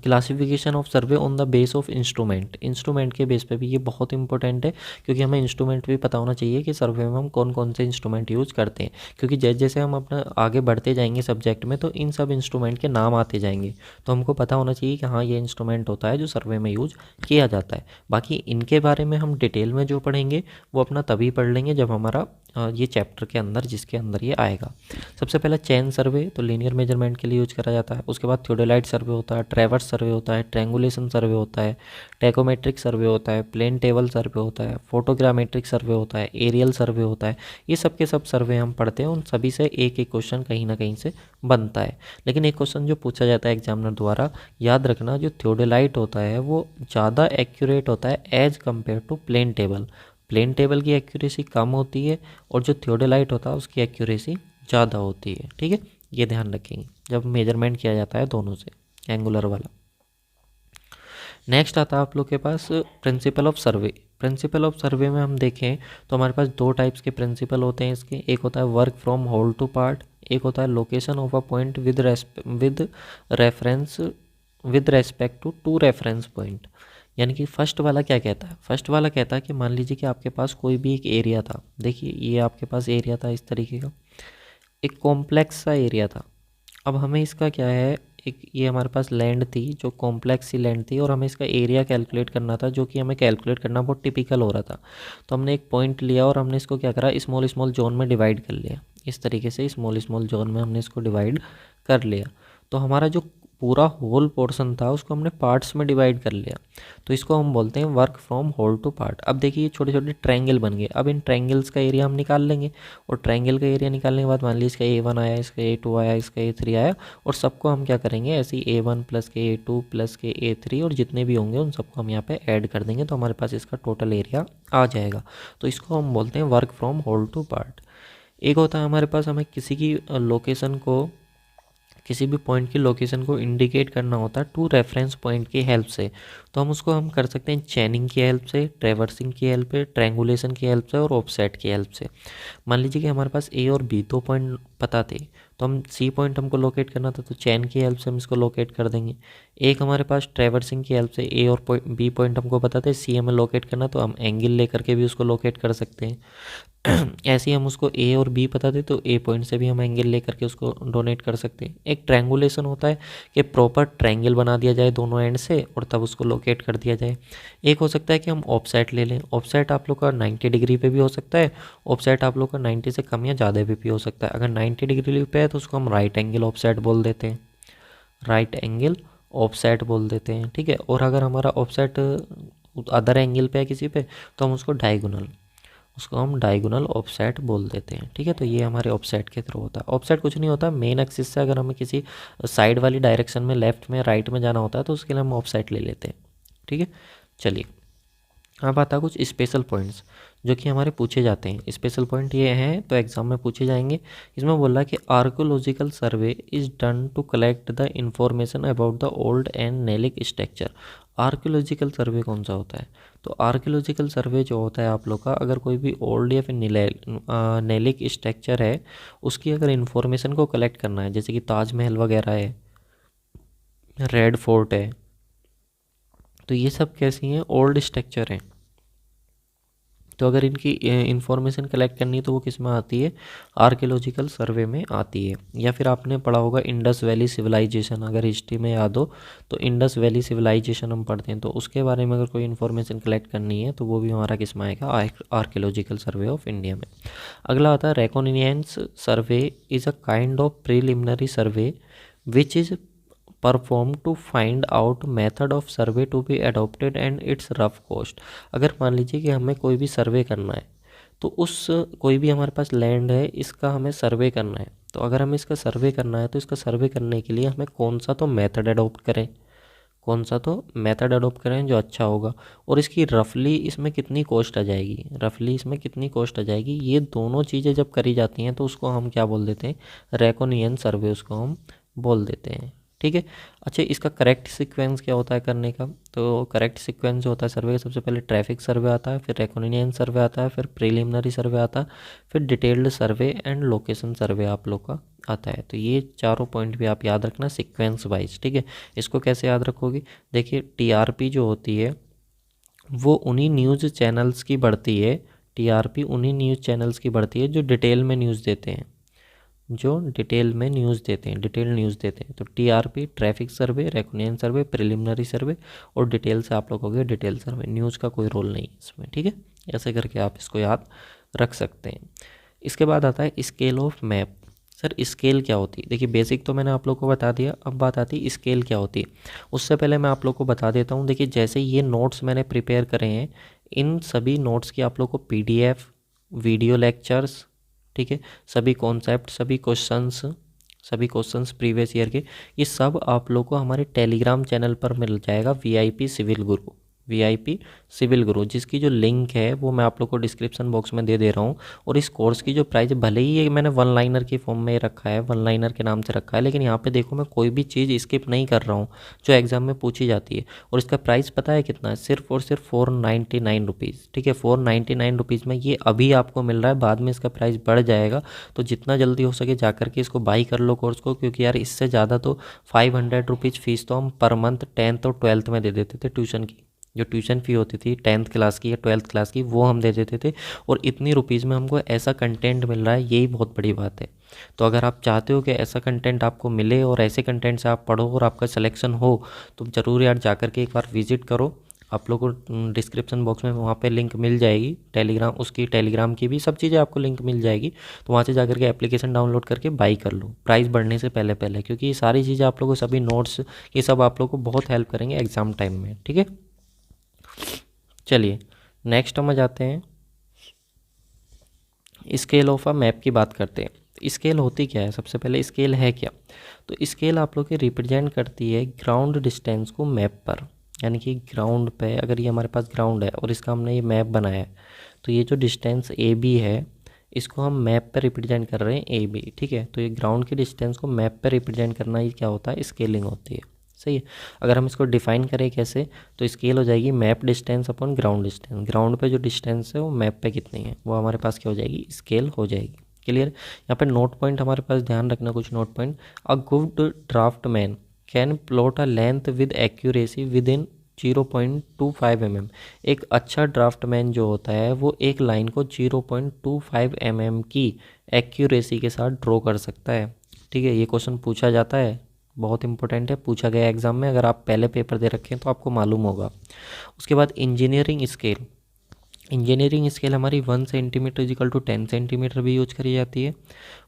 classification of survey on the base of instrument के बेस पे भी। ये बहुत इंपॉर्टेंट है क्योंकि हमें इंस्ट्रूमेंट भी पता होना चाहिए कि सर्वे में हम कौन कौन से इंस्ट्रूमेंट यूज़ करते हैं, क्योंकि जैसे जैसे हम अपना आगे बढ़ते जाएंगे सब्जेक्ट में तो इन सब इंस्ट्रूमेंट के नाम आते जाएंगे, तो हमको पता होना चाहिए कि हाँ ये इंस्ट्रूमेंट होता है जो सर्वे में यूज किया जाता है। बाकी इनके बारे में हम डिटेल में जो पढ़ेंगे वो अपना तभी पढ़ लेंगे जब हमारा ये चैप्टर के अंदर, जिसके अंदर ये आएगा। सबसे पहला चैन सर्वे, तो लीनियर मेजरमेंट के लिए यूज करा जाता है। उसके बाद थियोडेलाइट सर्वे होता है, ट्रैवर्स सर्वे होता है, ट्रैंगुलेशन सर्वे होता है, टैकोमेट्रिक सर्वे होता है, प्लेन टेबल सर्वे होता है, फोटोग्रामेट्रिक सर्वे होता है, एरियल सर्वे होता है। ये सब के सब सर्वे हम पढ़ते हैं, उन सभी से एक एक क्वेश्चन कहीं ना कहीं से बनता है। लेकिन एक क्वेश्चन जो पूछा जाता है एग्जामिनर द्वारा, याद रखना, जो थियोडेलाइट होता है वो ज़्यादा एक्यूरेट होता है as compare to plane table. Plane table की एक्यूरेसी कम होती है और जो थियोडेलाइट होता है उसकी एक्यूरेसी ज़्यादा होती है, ठीक है। ये ध्यान रखेंगे जब मेजरमेंट किया जाता है दोनों से, एंगुलर वाला। नेक्स्ट आता है आप लोग के पास principle of survey. Principle of survey में हम देखें तो हमारे पास दो टाइप्स के प्रिंसिपल होते हैं इसके। एक होता है work from whole to part, एक होता है location of a point with respect to to reference point. यानी कि फर्स्ट वाला क्या कहता है, फर्स्ट वाला कहता है कि मान लीजिए कि आपके पास कोई भी एक एरिया था, देखिए ये आपके पास एरिया था इस तरीके का, एक कॉम्प्लेक्स सा एरिया था। अब हमें इसका क्या है, एक ये हमारे पास लैंड थी जो कॉम्प्लेक्स सी लैंड थी और हमें इसका एरिया कैलकुलेट करना था, जो कि हमें कैलकुलेट करना बहुत टिपिकल हो रहा था। तो हमने एक पॉइंट लिया और हमने इसको क्या करा, स्मॉल स्मॉल जोन में डिवाइड कर लिया। इस तरीके से स्मॉल स्मॉल जोन में हमने इसको डिवाइड कर लिया। तो हमारा जो पूरा होल पोर्शन था उसको हमने पार्ट्स में डिवाइड कर लिया। तो इसको हम बोलते हैं work from whole to part. अब देखिए ये छोटे छोटे ट्रायंगल बन गए। अब इन ट्रायंगल्स का एरिया हम निकाल लेंगे और ट्रायंगल का एरिया निकालने के बाद मान लीजिए इसका A1 आया, इसका A2 आया, इसका A3 आया, और सबको हम क्या करेंगे, ऐसे ही A1 प्लस के A2 प्लस के A3 और जितने भी होंगे उन सबको हम यहाँ पे ऐड कर देंगे। तो हमारे पास इसका टोटल एरिया आ जाएगा। तो इसको हम बोलते हैं work from whole to part. एक होता है हमारे पास हमें किसी की लोकेशन को, किसी भी पॉइंट की लोकेशन को इंडिकेट करना होता है टू रेफरेंस पॉइंट की हेल्प से। तो हम उसको हम कर सकते हैं चैनिंग की हेल्प से, ट्रेवर्सिंग की हेल्प से, ट्रैंगुलेशन की हेल्प से और ऑफसेट की हेल्प से। मान लीजिए कि हमारे पास A और B दो पॉइंट पता थे, तो हम C पॉइंट हमको लोकेट करना था तो चैन की हेल्प से हम इसको लोकेट कर देंगे। एक हमारे पास ट्रेवर्सिंग की हेल्प से A और B पॉइंट हमको पता थे, C हमें लोकेट करना, तो हम एंगल लेकर के भी उसको लोकेट कर सकते हैं। ऐसे ही हम उसको A और B पता थे तो A पॉइंट से भी हम एंगल लेकर के उसको डोनेट कर सकते हैं। एक ट्रैंगुलेशन होता है कि प्रॉपर ट्रायंगल बना दिया जाए दोनों एंड से और तब उसको लोकेट कर दिया जाए। एक हो सकता है कि हम ऑफसेट ले लें। ऑफसेट आप लोग का 90 डिग्री पे भी हो सकता है, ऑफसेट आप लोग का 90 से कम या ज़्यादा भी हो सकता है। अगर 90 डिग्री पे है तो उसको हम राइट एंगल ऑफसेट बोल देते हैं, राइट एंगल ऑफसेट बोल देते हैं, ठीक है। और अगर हमारा ऑफसेट अदर एंगल पे है किसी पे तो हम उसको डायगोनल, उसको हम डायगोनल ऑफसेट बोल देते हैं, ठीक है। तो ये हमारे ऑफसेट के थ्रू होता है। ऑफसेट कुछ नहीं होता, मेन एक्सिस से अगर हमें किसी साइड वाली डायरेक्शन में लेफ्ट में राइट में जाना होता है तो उसके लिए हम ऑफसेट ले लेते हैं, ठीक है। चलिए अब आता है कुछ स्पेशल पॉइंट्स जो कि हमारे पूछे जाते हैं। स्पेशल पॉइंट ये हैं तो एग्जाम में पूछे जाएंगे। इसमें बोला कि archaeological survey is done to collect the information about the old and relic structure. Archaeological survey कौन सा होता है? तो आर्कोलॉजिकल सर्वे जो होता है आप लोग का, अगर कोई भी ओल्ड या फिर नेलिक स्ट्रक्चर है उसकी अगर इन्फॉर्मेशन को कलेक्ट करना है, जैसे कि ताजमहल वगैरह है, रेड फोर्ट है, तो ये सब कैसी हैं, ओल्ड स्ट्रक्चर हैं। तो अगर इनकी इंफॉर्मेशन कलेक्ट करनी है तो वो किस में आती है, आर्कियोलॉजिकल सर्वे में आती है। या फिर आपने पढ़ा होगा इंडस वैली सिविलाइजेशन, अगर हिस्ट्री में याद हो तो इंडस वैली सिविलाइजेशन हम पढ़ते हैं, तो उसके बारे में अगर कोई इन्फॉर्मेशन कलेक्ट करनी है तो वो भी हमारा किस में आएगा, आर्कियोलॉजिकल सर्वे ऑफ इंडिया में। अगला आता है reconnaissance survey is a kind of preliminary survey which is performed to find out method of survey to be adopted and its rough cost। अगर मान लीजिए कि हमें कोई भी सर्वे करना है तो उस कोई भी हमारे पास लैंड है इसका हमें सर्वे करना है, तो अगर हमें इसका सर्वे करना है तो इसका सर्वे करने के लिए हमें कौन सा तो मेथड अडोप्ट करें, कौन सा तो मेथड अडोप्ट करें जो अच्छा होगा, और इसकी रफली इसमें कितनी कॉस्ट आ जाएगी, रफली इसमें कितनी कॉस्ट आ जाएगी, ये दोनों चीज़ें जब करी जाती हैं तो उसको हम क्या बोल देते हैं, रेकोनियन सर्वे उसको हम बोल देते हैं, ठीक है। अच्छा इसका करेक्ट सीक्वेंस क्या होता है करने का, तो करेक्ट सीक्वेंस जो होता है सर्वे का, सबसे पहले ट्रैफिक सर्वे आता है, फिर रेकोनियन सर्वे आता है, फिर प्रीलिमिनरी सर्वे आता है, फिर detailed survey and location survey आप लोग का आता है। तो ये चारों पॉइंट भी आप याद रखना सीक्वेंस वाइज, ठीक है। इसको कैसे याद रखोगे, देखिए टीआरपी जो होती है वो उन्हीं न्यूज़ चैनल्स की बढ़ती है, टीआरपी उन्हीं न्यूज़ चैनल्स की बढ़ती है जो डिटेल में न्यूज़ देते हैं, जो डिटेल में न्यूज़ देते हैं, डिटेल न्यूज़ देते हैं। तो टीआरपी ट्रैफिक सर्वे, रेकोनियन सर्वे, प्रिलिमिनरी सर्वे और डिटेल से आप लोग हो गए डिटेल सर्वे, न्यूज़ का कोई रोल नहीं है इसमें, ठीक है। ऐसे करके आप इसको याद रख सकते हैं। इसके बाद आता है scale of map. Sir scale क्या होती है, देखिए बेसिक तो मैंने आप लोग को बता दिया, अब बात आती है स्केल क्या होती है। उससे पहले मैं आप लोग को बता देता हूँ, देखिए जैसे ये नोट्स मैंने प्रिपेयर करे हैं, इन सभी नोट्स की आप लोग को PDF, वीडियो लेक्चर्स, ठीक है, सभी कॉन्सेप्ट, सभी क्वेश्चंस प्रीवियस ईयर के, ये सब आप लोग को हमारे टेलीग्राम चैनल पर मिल जाएगा, VIP सिविल गुरु, VIP सिविल गुरु, जिसकी जो लिंक है वो मैं आप लोग को डिस्क्रिप्शन बॉक्स में दे रहा हूँ। और इस कोर्स की जो प्राइस, भले ही ये मैंने वन लाइनर की फॉर्म में रखा है, वन लाइनर के नाम से रखा है, लेकिन यहाँ पे देखो मैं कोई भी चीज़ स्किप नहीं कर रहा हूँ जो एग्जाम में पूछी जाती है। और इसका प्राइस पता है कितना है, सिर्फ और सिर्फ 499 रुपीज़, ठीक है। 499 रुपीज़ में ये अभी आपको मिल रहा है, बाद में इसका प्राइस बढ़ जाएगा। तो जितना जल्दी हो सके जा करके इसको बाई कर लो कोर्स को, क्योंकि यार इससे ज़्यादा तो 500 रुपीज़ फीस तो हम पर मंथ 10th और 12th में दे देते थे ट्यूशन की, जो ट्यूशन फ़ी होती थी 10th क्लास की या 12th क्लास की, वो हम दे देते थे, और इतनी रुपीज़ में हमको ऐसा कंटेंट मिल रहा है, यही बहुत बड़ी बात है। तो अगर आप चाहते हो कि ऐसा कंटेंट आपको मिले और ऐसे कंटेंट से आप पढ़ो और आपका सिलेक्शन हो, तो ज़रूर यार जा कर के एक बार विज़िट करो। आप लोग को डिस्क्रिप्शन बॉक्स में वहाँ पे लिंक मिल जाएगी, टेलीग्राम, उसकी टेलीग्राम की भी, सब चीज़ें आपको लिंक मिल जाएगी। तो वहाँ से जा कर के एप्लीकेशन डाउनलोड करके बाई कर लो प्राइस बढ़ने से पहले पहले, क्योंकि ये सारी चीज़ें आप लोगों को, सभी नोट्स, ये सब आप लोग को बहुत हेल्प करेंगे एग्ज़ाम टाइम में, ठीक है। चलिए नेक्स्ट हम जाते हैं, स्केल ऑफ अ मैप की बात करते हैं। स्केल होती क्या है, सबसे पहले स्केल है क्या। तो स्केल आप लोग के रिप्रेजेंट करती है ग्राउंड डिस्टेंस को मैप पर, यानी कि ग्राउंड पे, अगर ये हमारे पास ग्राउंड है और इसका हमने ये मैप बनाया है, तो ये जो डिस्टेंस ए बी है, इसको हम मैप पर रिप्रेजेंट कर रहे हैं ए बी, ठीक है। तो ये ग्राउंड की डिस्टेंस को मैप पर रिप्रेजेंट करना ही क्या होता है, स्केलिंग होती है, सही है। अगर हम इसको डिफाइन करें कैसे, तो स्केल हो जाएगी map distance upon ground distance. Ground पे जो डिस्टेंस है वो मैप पे कितनी है, वो हमारे पास क्या हो जाएगी, स्केल हो जाएगी। क्लियर। यहाँ पे नोट पॉइंट हमारे पास ध्यान रखना, कुछ note point. A good draft man can plot a length with accuracy with in 0.25 mm। एक अच्छा ड्राफ्टमैन जो होता है वो एक लाइन को 0.25 mm की एक्यूरेसी के साथ ड्रॉ कर सकता है, ठीक है। ये क्वेश्चन पूछा जाता है, बहुत इंपॉर्टेंट है, पूछा गया एग्जाम में, अगर आप पहले पेपर दे रखे हैं तो आपको मालूम होगा। उसके बाद इंजीनियरिंग स्केल। इंजीनियरिंग स्केल हमारी 1 सेंटीमीटर इजिकल टू 10 सेंटीमीटर भी यूज करी जाती है,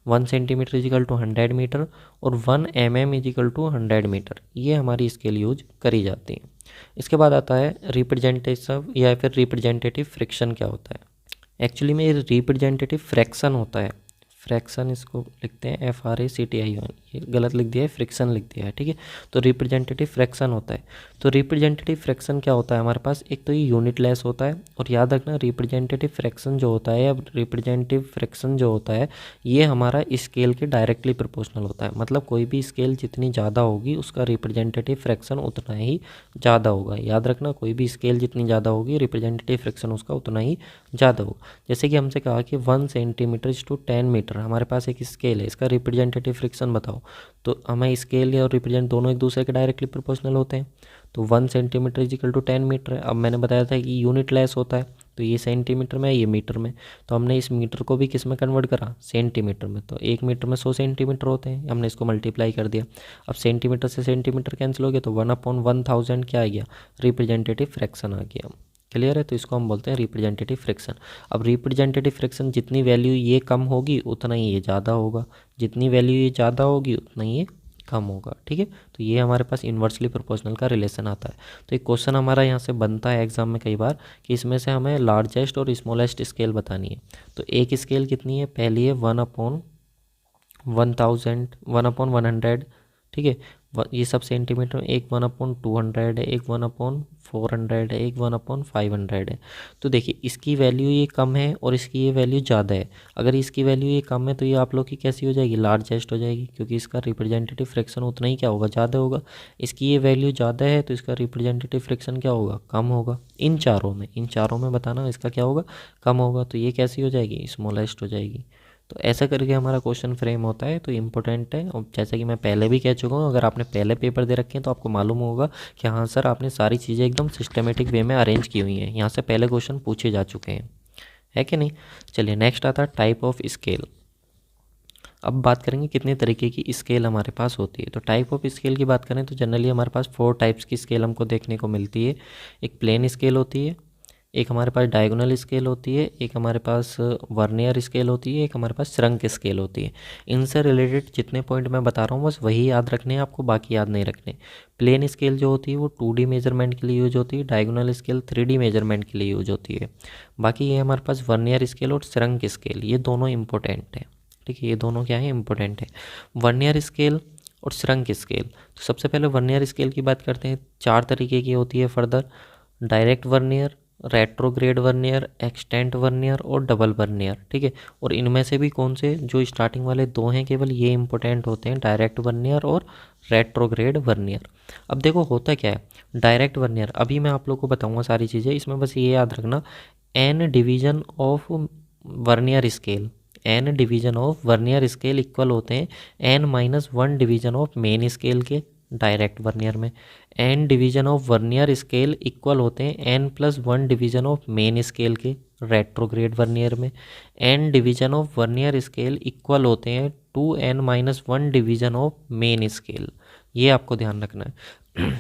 1 सेंटीमीटर इजिकल टू 100 मीटर, और 1 mm इजिकल टू 100 मीटर, ये हमारी स्केल यूज करी जाती है। इसके बाद आता है रिप्रेजेंटेटिव या फिर रिप्रेजेंटेटिव फ्रिक्शन क्या होता है। एक्चुअली में ये रिप्रेजेंटेटिव फ्रैक्शन होता है, फ्रैक्शन इसको लिखते हैं FRACTION, ये गलत लिख दिया है, फ्रिक्शन लिख दिया है, ठीक है। तो रिप्रेजेंटेटिव फ्रैक्शन होता है। तो रिप्रेजेंटेटिव फ्रैक्शन क्या होता है हमारे पास, एक तो ये यूनिट लेस होता है, और याद रखना रिप्रेजेंटेटिव फ्रैक्शन जो होता है, अब रिप्रेजेंटेटिव फ्रैक्शन जो होता है ये हमारा स्केल के डायरेक्टली प्रोपोर्शनल होता है। मतलब कोई भी स्केल जितनी ज़्यादा होगी उसका रिप्रेजेंटेटिव फ्रैक्शन उतना ही ज़्यादा होगा। याद रखना, कोई भी स्केल जितनी ज़्यादा होगी रिप्रेजेंटेटिव फ्रैक्शन उसका उतना ही ज़्यादा होगा। जैसे कि हमसे कहा कि 1 सेंटीमीटर टू 10 मीटर, हमारे पास एक स्केल है, इसका रिप्रेजेंटेटिव फ्रिक्शन बताओ। तो हमें स्केल और रिप्रेजेंट दोनों एक दूसरे के डायरेक्टली प्रोपोर्शनल होते हैं। तो 1 सेंटीमीटर इजिकल टू 10 मीटर है। अब मैंने बताया था कि यूनिट लेस होता है, तो ये सेंटीमीटर में, ये मीटर में, तो हमने इस मीटर को भी किस में कन्वर्ट करा, सेंटीमीटर में। तो 1 मीटर में 100 सेंटीमीटर होते हैं, हमने इसको मल्टीप्लाई कर दिया। अब सेंटीमीटर से सेंटीमीटर कैंसिल हो गया, तो 1/1000 क्या आ गया, रिप्रेजेंटेटिव फ्रैक्शन आ गया। क्लियर है। तो इसको हम बोलते हैं रिप्रेजेंटेटिव फ्रैक्शन। अब रिप्रेजेंटेटिव फ्रैक्शन जितनी वैल्यू ये कम होगी उतना ही ये ज़्यादा होगा, जितनी वैल्यू ये ज़्यादा होगी उतना ही ये कम होगा, ठीक है। तो ये हमारे पास इन्वर्सली प्रोपोर्शनल का रिलेशन आता है। तो एक क्वेश्चन हमारा यहाँ से बनता है एग्जाम में कई बार कि इसमें से हमें लार्जेस्ट और स्मॉलेस्ट स्केल बतानी है। तो एक स्केल कितनी है, पहली है 1/1000, 1/100, ठीक है। ये सब सेंटीमीटर में, एक 1/200 है, एक 1/400 है, एक 1/500 है। तो देखिए इसकी वैल्यू ये कम है और इसकी ये वैल्यू ज़्यादा है। अगर इसकी वैल्यू ये कम है तो ये आप लोग की कैसी हो जाएगी, लार्जेस्ट हो जाएगी, क्योंकि इसका रिप्रेजेंटेटिव फ्रैक्शन उतना ही क्या होगा, ज़्यादा होगा। इसकी ये वैल्यू ज़्यादा है तो इसका रिप्रेजेंटेटिव फ्रैक्शन क्या होगा, कम होगा। इन चारों में बताना इसका क्या होगा, कम होगा। तो ये कैसी हो जाएगी, स्मॉलेस्ट हो जाएगी। तो ऐसा करके हमारा क्वेश्चन फ्रेम होता है। तो इम्पोर्टेंट है, और जैसा कि मैं पहले भी कह चुका हूँ, अगर आपने पहले पेपर दे रखे हैं तो आपको मालूम होगा कि हाँ सर आपने सारी चीज़ें एकदम सिस्टमेटिक वे में अरेंज की हुई हैं, यहाँ से पहले क्वेश्चन पूछे जा चुके हैं, है कि नहीं। चलिए नेक्स्ट आता है टाइप ऑफ स्केल। अब बात करेंगे कितने तरीके की स्केल हमारे पास होती है। तो टाइप ऑफ स्केल की बात करें तो जनरली हमारे पास 4 टाइप्स की स्केल हमको देखने को मिलती है। एक प्लेन स्केल होती है, एक हमारे पास डायगोनल स्केल होती है, एक हमारे पास वर्नियर स्केल होती है, एक हमारे पास श्रंक स्केल होती है। इनसे रिलेटेड जितने पॉइंट मैं बता रहा हूँ बस वही याद रखने हैं आपको, बाकी याद नहीं रखने। प्लेन स्केल जो होती है वो 2D मेजरमेंट के लिए यूज होती है, डायगोनल स्केल 3D मेजरमेंट के लिए यूज होती है। बाकी ये हमारे पास वर्नियर स्केल और श्रंक स्केल, ये दोनों इंपॉर्टेंट है, ठीक है। ये दोनों क्या है, इंपॉर्टेंट है, वर्नियर स्केल और श्रंक स्केल। तो सबसे पहले वर्नियर स्केल की बात करते हैं। 4 तरीके की होती है further, direct vernier, retrograde vernier, extent vernier और डबल वर्नियर, ठीक है। और इनमें से भी कौन से, जो स्टार्टिंग वाले 2 हैं केवल ये इंपॉर्टेंट होते हैं, डायरेक्ट वर्नियर और रेट्रोग्रेड वर्नियर। अब देखो होता क्या है, डायरेक्ट वर्नियर अभी मैं आप लोग को बताऊंगा सारी चीज़ें, इसमें बस ये याद रखना n division of vernier scale, n division of vernier scale equal होते हैं n-1 division of main scale के, डायरेक्ट वर्नियर में, n division of vernier scale equal होते हैं n+1 division of main scale के रेट्रोग्रेड वर्नियर में, n division of vernier scale equal होते हैं 2n-1 division of main scale. ये आपको ध्यान रखना है।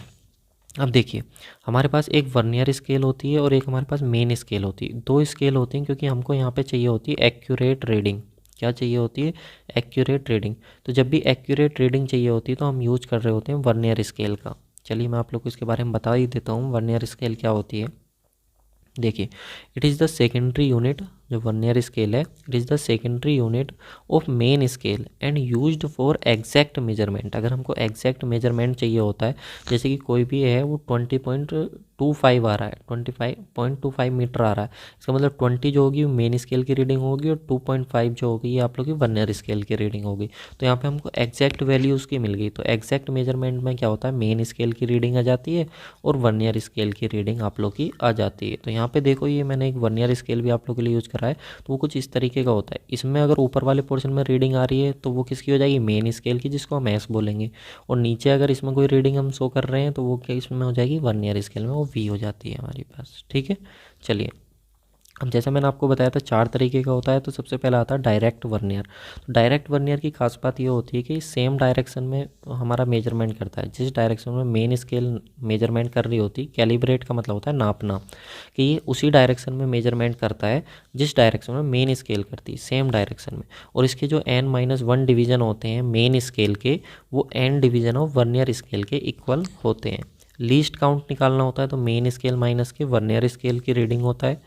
अब देखिए, हमारे पास एक वर्नियर स्केल होती है और एक हमारे पास मेन स्केल होती है। दो स्केल होती हैं क्योंकि हमको यहाँ पे चाहिए होती है एक्यूरेट रीडिंग। क्या चाहिए होती है? Accurate reading. तो जब भी एक्यूरेट रीडिंग चाहिए होती है तो हम यूज कर रहे होते हैं वर्नियर स्केल का। चलिए मैं आप लोग को इसके बारे में बता ही देता हूँ वर्नियर स्केल क्या होती है। देखिए, it is the secondary unit, जो वर्नियर स्केल है, it is the secondary unit of main scale and used for exact measurement. अगर हमको एग्जैक्ट मेजरमेंट चाहिए होता है, जैसे कि कोई भी है वो 20.25 आ रहा है, 25.25 मीटर आ रहा है, इसका मतलब 20 जो होगी वो मेन स्केल की रीडिंग होगी और 2.5 जो होगी ये आप लोग की वर्नियर स्केल की रीडिंग होगी। तो यहाँ पे हमको एग्जैक्ट वैल्यू उसकी मिल गई। तो एग्जैक्ट मेजरमेंट में क्या होता है, मेन स्केल की रीडिंग आ जाती है और वर्नियर स्केल की रीडिंग आप लोग की आ जाती है। तो यहाँ पे देखो, ये मैंने एक वर्नियर स्केल भी आप लोग के लिए यूज़ करा है, तो वो कुछ इस तरीके का होता है। इसमें अगर ऊपर वाले पोर्शन में रीडिंग आ रही है तो वो किसकी हो जाएगी, मेन स्केल की, जिसको हम एस बोलेंगे। और नीचे अगर इसमें कोई रीडिंग हम शो कर रहे हैं तो वो क्या इसमें हो जाएगी, वर्नियर स्केल में वो वी हो जाती है हमारे पास। ठीक है, चलिए अब जैसा मैंने आपको बताया था 4 तरीके का होता है। तो सबसे पहला आता है डायरेक्ट वर्नियर। तो डायरेक्ट वर्नियर की खास बात ये होती है कि सेम डायरेक्शन में हमारा मेजरमेंट करता है। जिस डायरेक्शन में मेन स्केल मेजरमेंट कर रही होती, कैलिब्रेट का मतलब होता है नापना, कि ये उसी डायरेक्शन में मेजरमेंट करता है जिस डायरेक्शन में मेन स्केल करती है, सेम डायरेक्शन में। और इसके जो n-1 डिवीज़न होते हैं मेन स्केल के, वो n division of vernier scale के इक्वल होते हैं। लीस्ट काउंट निकालना होता है तो मेन स्केल माइनस के वर्नियर स्केल की रीडिंग होता है।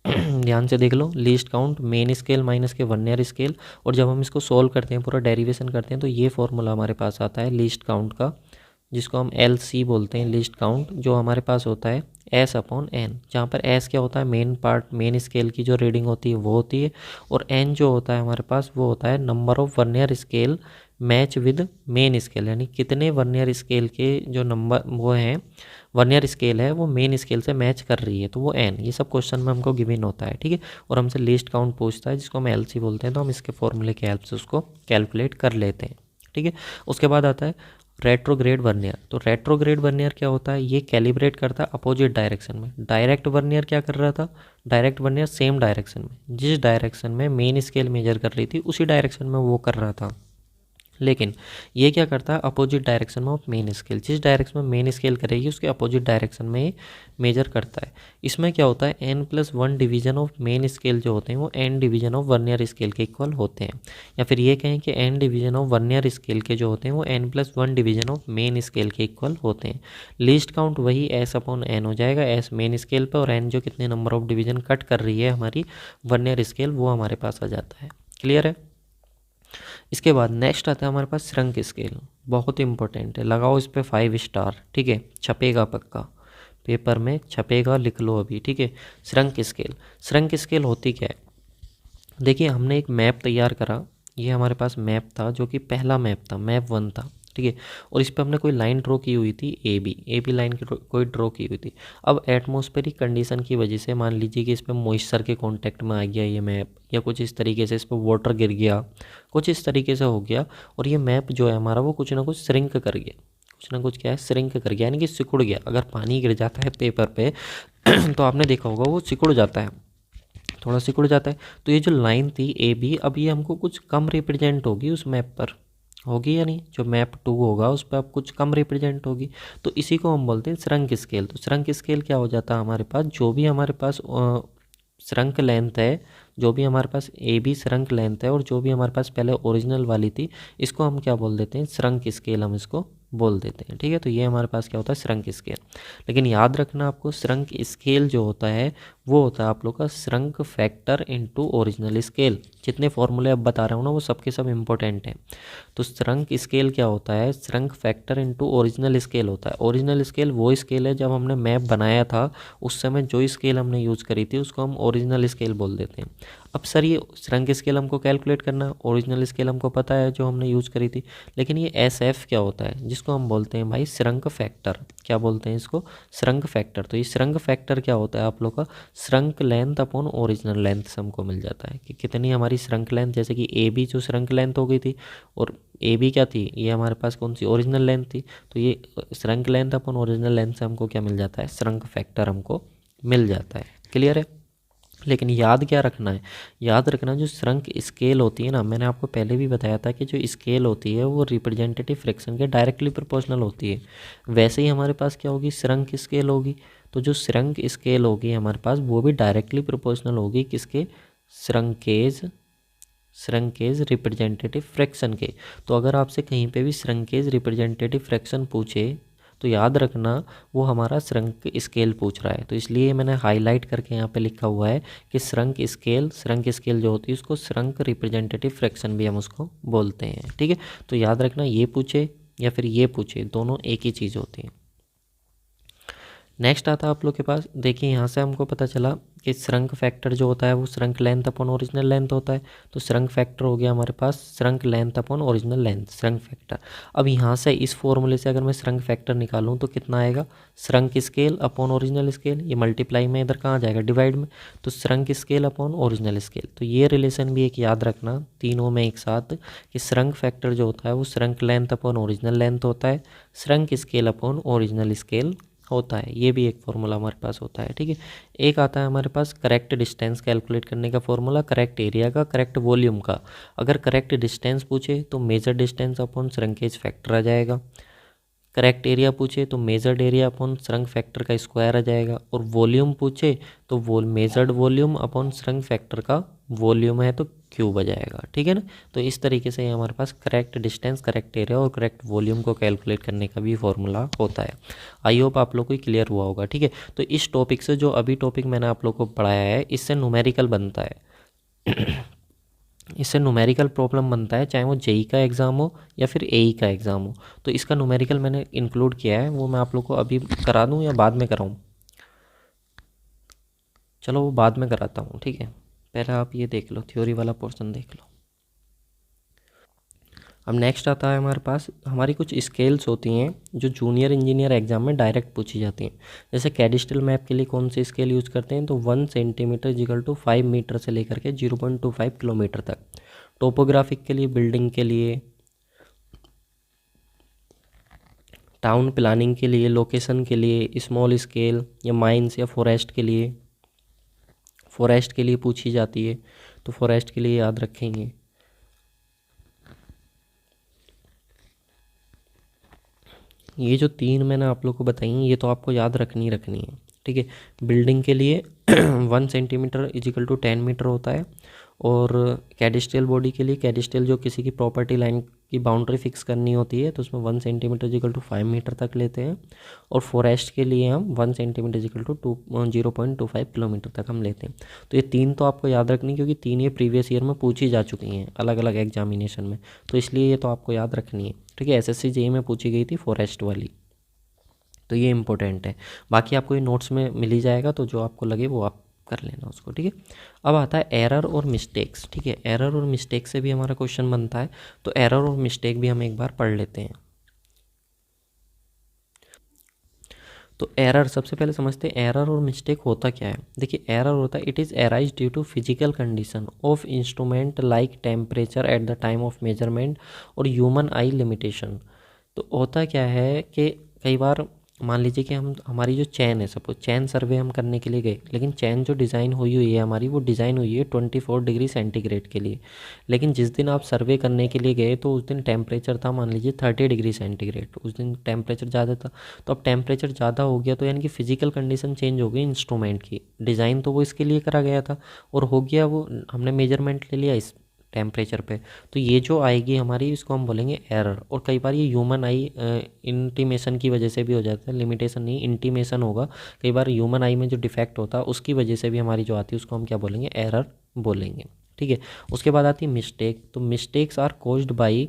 ध्यान से देख लो, least count main scale minus के वर्नियर स्केल। और जब हम इसको सोल्व करते हैं, पूरा डेरिवेशन करते हैं, तो ये फॉर्मूला हमारे पास आता है लीस्ट काउंट का, जिसको हम LC बोलते हैं, लीस्ट काउंट, जो हमारे पास होता है S/N, जहाँ पर S क्या होता है, मेन पार्ट, मेन स्केल की जो रीडिंग होती है वो होती है, और N जो होता है हमारे पास वो होता है number of vernier scale match with main scale, यानी कितने वर्नियर स्केल के जो नंबर वो हैं, वर्नियर स्केल है वो मेन स्केल से मैच कर रही है, तो वो n। ये सब क्वेश्चन में हमको गिवन होता है। ठीक है, और हमसे लीस्ट काउंट पूछता है जिसको हम LC बोलते हैं, तो हम इसके फॉर्मूले की हेल्प से उसको कैलकुलेट कर लेते हैं। ठीक है, उसके बाद आता है रेट्रोग्रेड वर्नियर। तो रेट्रोग्रेड वर्नियर क्या होता है, ये कैलिब्रेट करता है अपोजिट डायरेक्शन में। डायरेक्ट वर्नियर क्या कर रहा था, डायरेक्ट वर्नियर सेम डायरेक्शन में, जिस डायरेक्शन में मेन स्केल मेजर कर रही थी उसी डायरेक्शन में वो कर रहा था। लेकिन ये क्या करता है, अपोजिट डायरेक्शन में ऑफ मेन स्केल, जिस डायरेक्शन में मेन स्केल करेगी उसके अपोजिट डायरेक्शन में मेजर करता है। इसमें क्या होता है, n+1 division of main scale जो होते हैं वो n division of vernier scale के इक्वल होते हैं। या फिर ये कहें कि n division of vernier scale के जो होते हैं वो n+1 division of main scale के इक्वल होते हैं। लीस्ट काउंट वही S/N हो जाएगा, S मेन स्केल पर और n जो कितने नंबर ऑफ डिवीजन कट कर रही है हमारी वर्नियर स्केल, वो हमारे पास आ जाता है। क्लियर है। इसके बाद नेक्स्ट आता है हमारे पास श्रंक स्केल, बहुत इंपॉर्टेंट है, लगाओ इस पर 5 स्टार। ठीक है, छपेगा पक्का, पेपर में छपेगा, लिख लो अभी। ठीक है, श्रंक स्केल। श्रंक स्केल होती क्या है, देखिए हमने एक मैप तैयार करा, ये हमारे पास मैप था जो कि पहला मैप था, मैप 1 था। ठीक है, और इस पर हमने कोई लाइन ड्रॉ की हुई थी, ए बी लाइन की कोई ड्रॉ की हुई थी। अब एटमॉस्फेरिक कंडीशन की वजह से मान लीजिए कि इस पर मॉइस्चर के कांटेक्ट में आ गया ये मैप, या कुछ इस तरीके से इस पर वाटर गिर गया, कुछ इस तरीके से हो गया, और ये मैप जो है हमारा वो कुछ ना कुछ श्रिंक कर गया, कुछ ना कुछ क्या है, श्रिंक कर गया, यानी कि सिकुड़ गया। अगर पानी गिर जाता है पेपर पे तो आपने देखा होगा वो सिकुड़ जाता है, थोड़ा सिकुड़ जाता है। तो ये जो लाइन थी AB, अब ये हमको कुछ कम रिप्रेजेंट होगी उस मैप पर, होगी या नहीं, जो मैप 2 होगा उस पर अब कुछ कम रिप्रेजेंट होगी। तो इसी को हम बोलते हैं श्रंक स्केल। तो श्रंक स्केल क्या हो जाता है हमारे पास, जो भी हमारे पास श्रंक लेंथ है, जो भी हमारे पास AB श्रंक लेंथ है, और जो भी हमारे पास पहले ओरिजिनल वाली थी, इसको हम क्या बोल देते हैं, श्रंक स्केल हम इसको बोल देते हैं। ठीक है, तो ये हमारे पास क्या होता है, श्रंक स्केल। लेकिन याद रखना आपको, श्रंक स्केल जो होता है वो होता है आप लोग का shrunk factor into original scale. जितने फॉर्मूले अब बता रहा हूँ ना वो सबके सब इंपॉर्टेंट हैं। तो श्रंक स्केल क्या होता है, shrunk factor into original scale होता है। ओरिजिनल स्केल वो स्केल है जब हमने मैप बनाया था उस समय जो स्केल हमने यूज़ करी थी उसको हम ओरिजिनल स्केल बोल देते हैं। अब सर ये श्रंक स्केल हमको कैलकुलेट करना, ओरिजिनल स्केल हमको पता है जो हमने यूज़ करी थी, लेकिन ये SF क्या होता है, जिसको हम बोलते हैं भाई श्रंक फैक्टर। क्या बोलते हैं इसको, श्रंक फैक्टर। तो ये श्रंक फैक्टर क्या होता है आप लोग का, shrunk length upon original length से हमको मिल जाता है कि कितनी हमारी श्रंक लेंथ, जैसे कि ए बी जो श्रंक लेंथ हो गई थी और ए बी क्या थी, ये हमारे पास कौन सी ओरिजिनल लेंथ थी, तो ये shrunk length upon original length से हमको क्या मिल जाता है, श्रंक फैक्टर हमको मिल जाता है। क्लियर है। लेकिन याद क्या रखना है, याद रखना जो श्रंक स्केल होती है ना, मैंने आपको पहले भी बताया था कि जो स्केल होती है वो रिप्रेजेंटेटिव फ्रैक्शन के डायरेक्टली प्रोपोर्शनल होती है। वैसे ही हमारे पास क्या होगी, श्रंक स्केल होगी। तो जो श्रंक स्केल होगी हमारे पास वो भी डायरेक्टली प्रोपोर्शनल होगी किसके, श्रंकेज रिप्रेजेंटेटिव फ्रैक्शन के। तो अगर आपसे कहीं पे भी श्रंकेज रिप्रेजेंटेटिव फ्रैक्शन पूछे तो याद रखना वो हमारा श्रंक स्केल पूछ रहा है। तो इसलिए मैंने हाईलाइट करके यहाँ पे लिखा हुआ है कि श्रंक स्केल जो होती है उसको श्रंक रिप्रेजेंटेटिव फ्रैक्शन भी हम उसको बोलते हैं। ठीक है, तो याद रखना ये पूछे या फिर ये पूछे, दोनों एक ही चीज़ होती है। नेक्स्ट आता है आप लोग के पास, देखिए यहाँ से हमको पता चला कि श्रंक फैक्टर जो होता है वो shrunk length upon original length होता है। तो श्रंक फैक्टर हो गया हमारे पास shrunk length upon original length, shrunk factor. अब यहाँ से इस फॉर्मूले से अगर मैं श्रंक फैक्टर निकालूँ तो कितना आएगा, shrunk scale upon original scale, ये मल्टीप्लाई में इधर कहाँ जाएगा, डिवाइड में, तो shrunk scale upon original scale. तो ये रिलेशन भी एक याद रखना तीनों में एक साथ कि श्रंक फैक्टर जो होता है वो shrunk length upon original length होता है, shrunk scale upon original scale होता है। ये भी एक फॉर्मूला हमारे पास होता है। ठीक है, एक आता है हमारे पास करेक्ट डिस्टेंस कैलकुलेट करने का फॉर्मूला, करेक्ट एरिया का, करेक्ट वॉल्यूम का। अगर करेक्ट डिस्टेंस पूछे तो मेजर डिस्टेंस अपॉन श्रंकेज फैक्टर आ जाएगा, करेक्ट एरिया पूछे तो measured area upon shrunk factor का स्क्वायर आ जाएगा, और वॉल्यूम पूछे तो measured volume upon shrunk factor का वॉल्यूम है तो क्यूब आ जाएगा। ठीक है ना। तो इस तरीके से हमारे पास करेक्ट डिस्टेंस, करेक्ट एरिया और करेक्ट वॉल्यूम को कैलकुलेट करने का भी फॉर्मूला होता है। आई होप आप लोग को क्लियर हुआ होगा। ठीक है, तो इस टॉपिक से जो अभी टॉपिक मैंने आप लोग को पढ़ाया है इससे न्यूमेरिकल बनता है इससे न्यूमेरिकल प्रॉब्लम बनता है, चाहे वो जेई का एग्ज़ाम हो या फिर एई का एग्ज़ाम हो। तो इसका न्यूमेरिकल मैंने इंक्लूड किया है, वो मैं आप लोग को अभी करा दूं या बाद में कराऊं, चलो वो बाद में कराता हूँ। ठीक है, पहले आप ये देख लो, थ्योरी वाला पोर्शन देख लो। अब नेक्स्ट आता है हमारे पास, हमारी कुछ स्केल्स होती हैं जो जूनियर इंजीनियर एग्जाम में डायरेक्ट पूछी जाती हैं। जैसे कैडिस्टल मैप के लिए कौन सी स्केल यूज़ करते हैं, तो 1 सेंटीमीटर इक्वल टू 5 मीटर से लेकर के 0.25 किलोमीटर तक। टोपोग्राफिक के लिए, बिल्डिंग के लिए, टाउन प्लानिंग के लिए, लोकेशन के लिए स्मॉल स्केल, या माइंस या फॉरेस्ट के लिए पूछी जाती है। तो फॉरेस्ट के लिए याद रखेंगे। ये जो तीन मैंने आप लोग को बताई ये तो आपको याद रखनी है। ठीक है, बिल्डिंग के लिए 1 सेंटीमीटर इजिकल टू 10 मीटर होता है, और कैडिस्टल बॉडी के लिए, कैडिस्टल जो किसी की प्रॉपर्टी लाइन की बाउंड्री फिक्स करनी होती है तो उसमें 1 सेंटीमीटर इजिकल टू 5 मीटर तक लेते हैं, और फॉरेस्ट के लिए हम 1 सेंटीमीटर इजिकल टू 0.25 किलोमीटर तक हम लेते हैं। तो ये तीन तो आपको याद रखनी, क्योंकि तीन ये प्रीवियस ईयर में पूछी जा चुकी हैं अलग अलग एग्जामिनेशन में, तो इसलिए ये तो आपको याद रखनी है। ठीक है, एसएससी जेईई में पूछी गई थी फॉरेस्ट वाली, तो ये इंपॉर्टेंट है। बाकी आपको ये नोट्स में मिल ही जाएगा, तो जो आपको लगे वो आप कर लेना उसको। ठीक है, अब आता है एरर और मिस्टेक्स। ठीक है, एरर और मिस्टेक से भी हमारा क्वेश्चन बनता है, तो एरर और मिस्टेक भी हम एक बार पढ़ लेते हैं। तो एरर सबसे पहले समझते हैं, एरर और मिस्टेक होता क्या है। देखिए, एरर होता है it is arise due to physical condition of instrument like temperature at the time of measurement और ह्यूमन आई लिमिटेशन। तो होता क्या है कि कई बार मान लीजिए कि हमारी जो चैन है, सपोज चैन सर्वे हम करने के लिए गए, लेकिन चैन जो डिज़ाइन हुई है हमारी, वो डिज़ाइन हुई है 24 डिग्री सेंटीग्रेड के लिए, लेकिन जिस दिन आप सर्वे करने के लिए गए तो उस दिन टेम्परेचर था मान लीजिए 30 डिग्री सेंटीग्रेड, उस दिन टेम्परेचर ज़्यादा था। तो अब टेम्परेचर ज़्यादा हो गया तो यानी कि फिजिकल कंडीशन चेंज हो गई इंस्ट्रूमेंट की, डिज़ाइन तो वो इसके लिए करा गया था और हो गया वो, हमने मेजरमेंट ले लिया इस टेम्परेचर पे, तो ये जो आएगी हमारी इसको हम बोलेंगे एरर। और कई बार ये ह्यूमन आई इंटीमेशन की वजह से भी हो जाता है, लिमिटेशन नहीं इंटीमेशन होगा, कई बार ह्यूमन आई में जो डिफेक्ट होता है उसकी वजह से भी हमारी जो आती है उसको हम क्या बोलेंगे, एरर बोलेंगे। ठीक है, उसके बाद आती है मिस्टेक। तो mistakes are caused by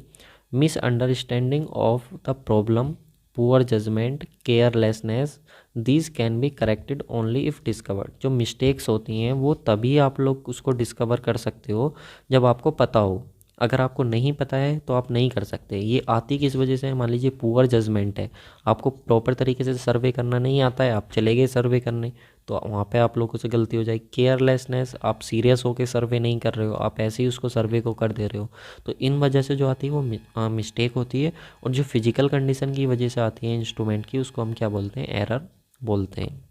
misunderstanding of the problem, poor judgement, carelessness, these can be corrected only if discovered. जो मिस्टेक्स होती हैं वो तभी आप लोग उसको डिस्कवर कर सकते हो जब आपको पता हो अगर आपको नहीं पता है तो आप नहीं कर सकते। ये आती किस वजह से है, मान लीजिए पुअर जजमेंट है, आपको प्रॉपर तरीके से सर्वे करना नहीं आता है, आप चले गए सर्वे करने, तो वहाँ पे आप लोगों से गलती हो जाएगी। केयरलेसनेस, आप सीरियस होकर सर्वे नहीं कर रहे हो, आप ऐसे ही उसको सर्वे को कर दे रहे हो, तो इन वजह से जो आती है वो मिस्टेक होती है। और जो फिजिकल कंडीशन की वजह से आती है इंस्ट्रूमेंट की, उसको हम क्या बोलते हैं, एरर बोलते हैं।